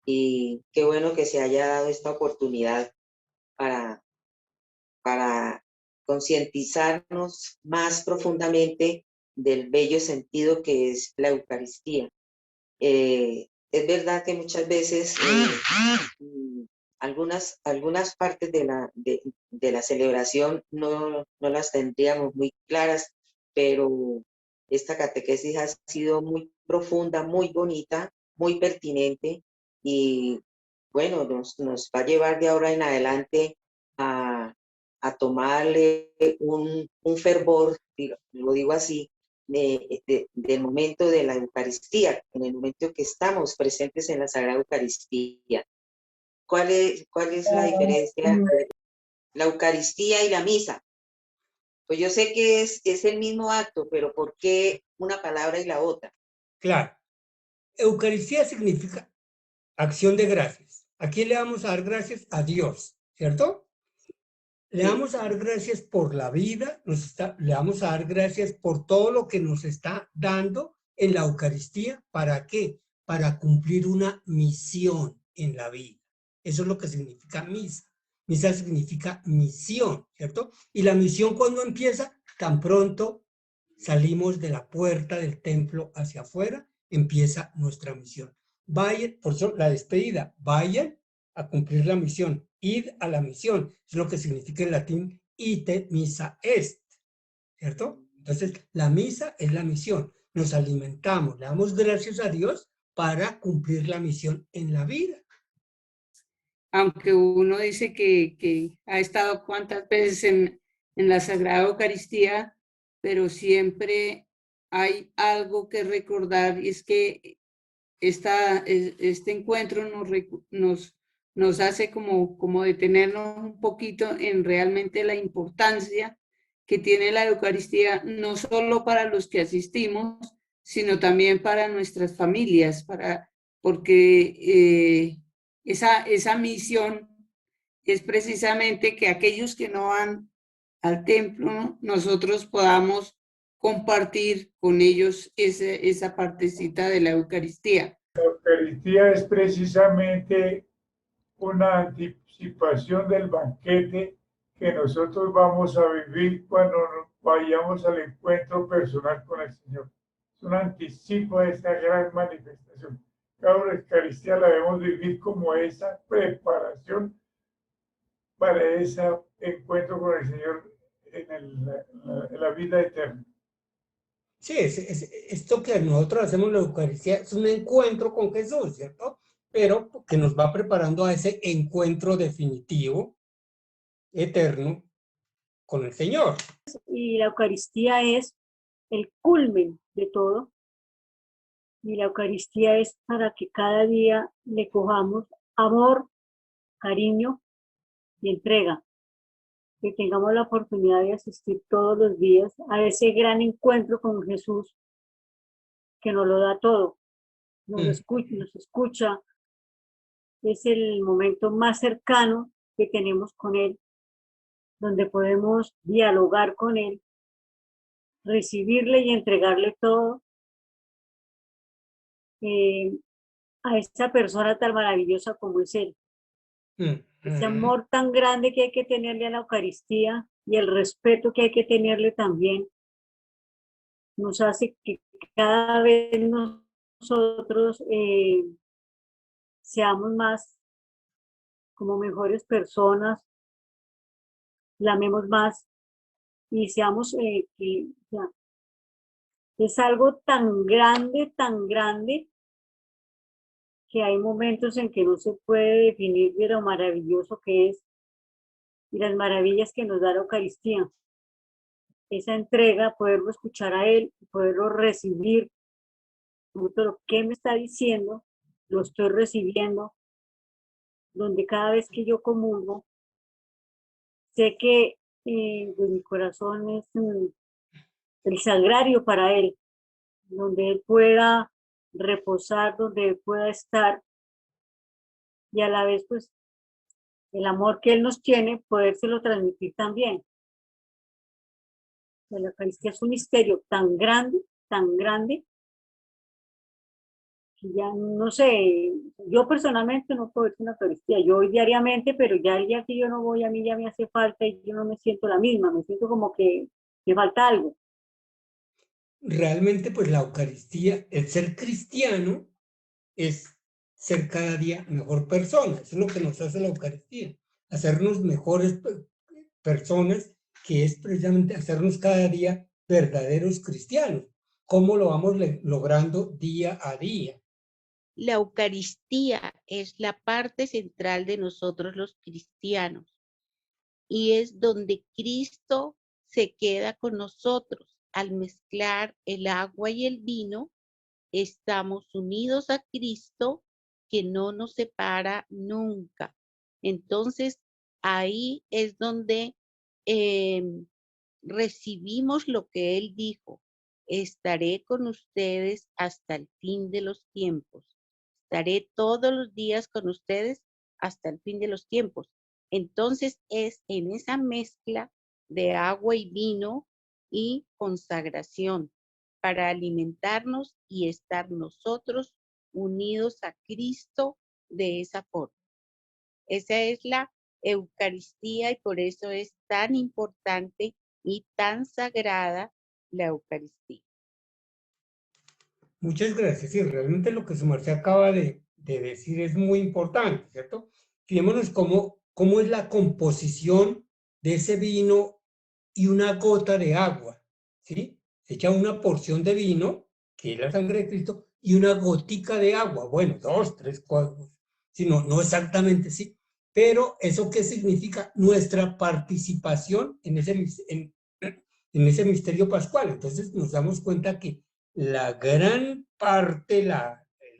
y qué bueno que se haya dado esta oportunidad para, para concientizarnos más profundamente del bello sentido que es la Eucaristía. Es verdad que muchas veces algunas partes de la celebración no las tendríamos muy claras, pero esta catequesis ha sido muy profunda, muy bonita, muy pertinente y bueno, nos va a llevar de ahora en adelante a tomarle un fervor, lo digo así, del momento de la Eucaristía, en el momento que estamos presentes en la Sagrada Eucaristía. ¿Cuál es la diferencia entre la Eucaristía y la misa? Pues yo sé que es el mismo acto, pero ¿por qué una palabra y la otra? Claro, Eucaristía significa acción de gracias. ¿A quién le vamos a dar gracias? A Dios, ¿cierto? Le vamos a dar gracias por la vida, le vamos a dar gracias por todo lo que nos está dando en la Eucaristía. ¿Para qué? Para cumplir una misión en la vida. Eso es lo que significa misa. Misa significa misión, ¿cierto? Y la misión, cuando empieza, tan pronto salimos de la puerta del templo hacia afuera, empieza nuestra misión. Vayan, por eso la despedida, vayan a cumplir la misión, id a la misión, es lo que significa en latín ite missa est, ¿cierto? Entonces, la misa es la misión, nos alimentamos, le damos gracias a Dios para cumplir la misión en la vida. Aunque uno dice que ha estado cuántas veces en la Sagrada Eucaristía, pero siempre hay algo que recordar, y es que este encuentro nos hace como detenernos un poquito en realmente la importancia que tiene la Eucaristía, no solo para los que asistimos, sino también para nuestras familias, porque esa misión es precisamente que aquellos que no van al templo, nosotros podamos compartir con ellos esa partecita de la Eucaristía. La Eucaristía es precisamente una anticipación del banquete que nosotros vamos a vivir cuando vayamos al encuentro personal con el Señor. Es un anticipo de esta gran manifestación. Cada Eucaristía la debemos vivir como esa preparación para ese encuentro con el Señor en la vida eterna. Sí, esto que nosotros hacemos en la Eucaristía es un encuentro con Jesús, ¿cierto? Pero que nos va preparando a ese encuentro definitivo, eterno, con el Señor. Y la Eucaristía es el culmen de todo. Y la Eucaristía es para que cada día le cojamos amor, cariño y entrega. Que tengamos la oportunidad de asistir todos los días a ese gran encuentro con Jesús que nos lo da todo. Nos escucha. Es el momento más cercano que tenemos con Él, donde podemos dialogar con Él, recibirle y entregarle todo a esta persona tan maravillosa como es Él. Ese amor tan grande que hay que tenerle a la Eucaristía y el respeto que hay que tenerle también nos hace que cada vez nosotros seamos más como mejores personas, la amemos más y seamos es algo tan grande, que hay momentos en que no se puede definir de lo maravilloso que es y las maravillas que nos da la Eucaristía. Esa entrega, poderlo escuchar a Él, poderlo recibir, lo que me está diciendo, lo estoy recibiendo, donde cada vez que yo comulgo, sé que pues mi corazón es el sagrario para Él, donde Él pueda reposar, donde Él pueda estar, y a la vez pues el amor que Él nos tiene, podérselo transmitir también. La Eucaristía es un misterio tan grande, que ya no sé, yo personalmente no puedo ir a una Eucaristía, yo voy diariamente, pero ya el día que yo no voy, a mí ya me hace falta y yo no me siento la misma, me siento como que me falta algo. Realmente, pues la Eucaristía, el ser cristiano, es ser cada día mejor persona. Eso es lo que nos hace la Eucaristía, hacernos mejores personas, que es precisamente hacernos cada día verdaderos cristianos. ¿Cómo lo vamos logrando día a día? La Eucaristía es la parte central de nosotros los cristianos y es donde Cristo se queda con nosotros. Al mezclar el agua y el vino, estamos unidos a Cristo, que no nos separa nunca. Entonces, ahí es donde recibimos lo que Él dijo: estaré con ustedes hasta el fin de los tiempos. Estaré todos los días con ustedes hasta el fin de los tiempos. Entonces es en esa mezcla de agua y vino y consagración para alimentarnos y estar nosotros unidos a Cristo de esa forma. Esa es la Eucaristía y por eso es tan importante y tan sagrada la Eucaristía. Muchas gracias. Sí, realmente lo que su merced acaba de decir es muy importante, ¿cierto? Fijémonos cómo es la composición de ese vino y una gota de agua, ¿sí? Se echa una porción de vino, que es la sangre de Cristo, y una gotica de agua. Bueno, 2, 3, 4, sí, no exactamente, sí. Pero, ¿eso qué significa? Nuestra participación en ese misterio pascual. Entonces nos damos cuenta que la gran parte, el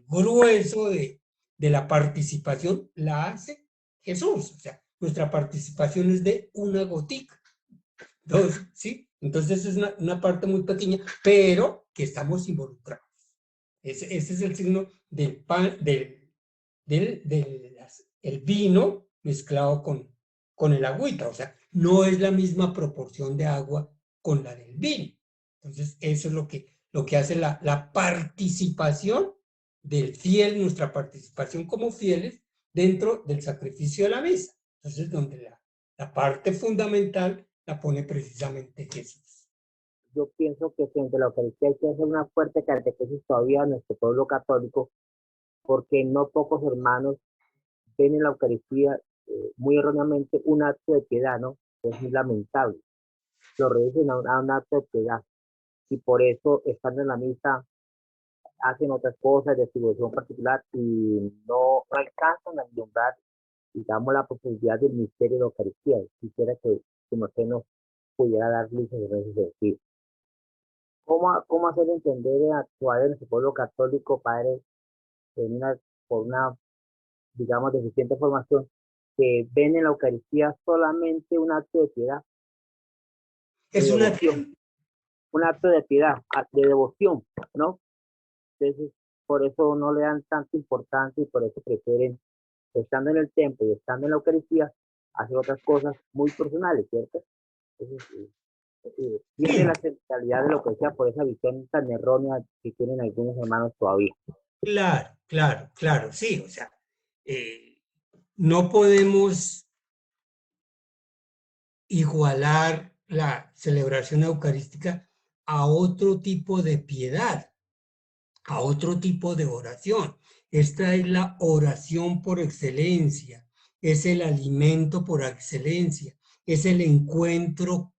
grueso de la participación la hace Jesús. O sea, nuestra participación es de una gotica. Entonces, ¿sí? Entonces es una parte muy pequeña, pero que estamos involucrados. Ese es el signo del pan, el vino mezclado con el agüita. O sea, no es la misma proporción de agua con la del vino. Entonces, eso es lo que hace la participación del fiel, nuestra participación como fieles dentro del sacrificio de la misa. Entonces, donde la parte fundamental la pone precisamente Jesús. Yo pienso que frente a la Eucaristía hay que hacer una fuerte catequesis todavía a nuestro pueblo católico, porque no pocos hermanos ven en la Eucaristía muy erróneamente un acto de piedad, ¿no? Es muy lamentable. Lo reducen a un acto de piedad y por eso, estando en la misa, hacen otras cosas de devoción particular y no alcanzan a vislumbrar, digamos, la posibilidad del misterio de la Eucaristía. Quisiera que usted nos pudiera dar luces en ese sentido. ¿Cómo hacer entender a nuestro pueblo católico, padre, por una, digamos, deficiente formación, que ven en la Eucaristía solamente un acto de piedad? Es una devoción, un acto de piedad, de devoción, ¿no? Entonces, por eso no le dan tanta importancia y por eso prefieren, estando en el templo y estando en la Eucaristía, hacer otras cosas muy personales, ¿cierto? Entonces, pierde la centralidad de la Eucaristía por esa visión tan errónea que tienen algunos hermanos todavía. Claro, sí, o sea, no podemos igualar la celebración eucarística a otro tipo de piedad, a otro tipo de oración. Esta es la oración por excelencia, es el alimento por excelencia, es el encuentro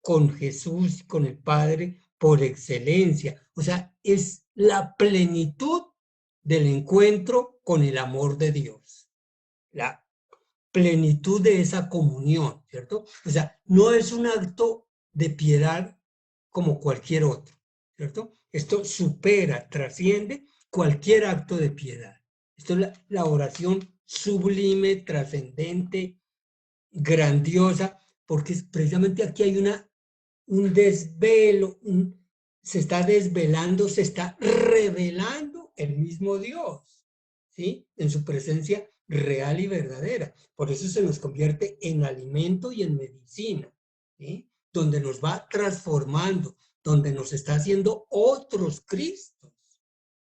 con Jesús, con el Padre por excelencia. O sea, es la plenitud del encuentro con el amor de Dios. La plenitud de esa comunión, ¿cierto? O sea, no es un acto de piedad como cualquier otro, ¿cierto? Esto supera, trasciende cualquier acto de piedad. Esto es la oración sublime, trascendente, grandiosa, porque precisamente aquí hay un desvelo, se está desvelando, se está revelando el mismo Dios, ¿sí? En su presencia real y verdadera. Por eso se nos convierte en alimento y en medicina, ¿sí? Donde nos va transformando, donde nos está haciendo otros Cristos,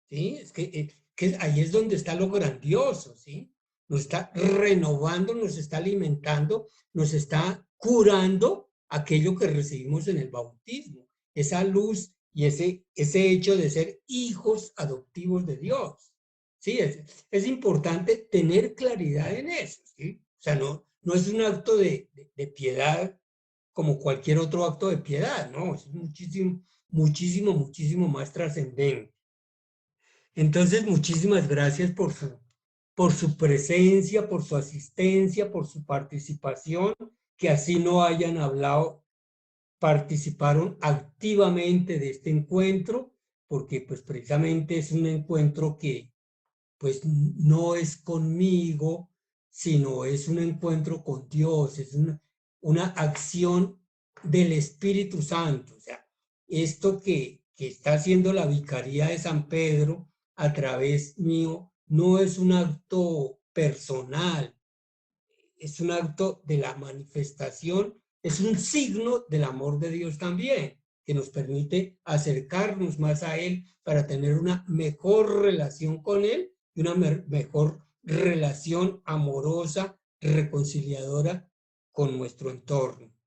¿sí? Es que ahí es donde está lo grandioso, ¿sí? Nos está renovando, nos está alimentando, nos está curando aquello que recibimos en el bautismo, esa luz y ese hecho de ser hijos adoptivos de Dios. Sí, es importante tener claridad en eso, ¿sí? O sea, no es un acto de piedad como cualquier otro acto de piedad, no, es muchísimo más trascendente. Entonces, muchísimas gracias por su presencia, por su asistencia, por su participación, que así no hayan hablado, participaron activamente de este encuentro, porque pues precisamente es un encuentro que pues no es conmigo, sino es un encuentro con Dios, es una acción del Espíritu Santo. O sea, esto que está haciendo la Vicaría de San Pedro a través mío no es un acto personal, es un acto de la manifestación, es un signo del amor de Dios también, que nos permite acercarnos más a Él para tener una mejor relación con Él y una mejor relación amorosa, reconciliadora con nuestro entorno.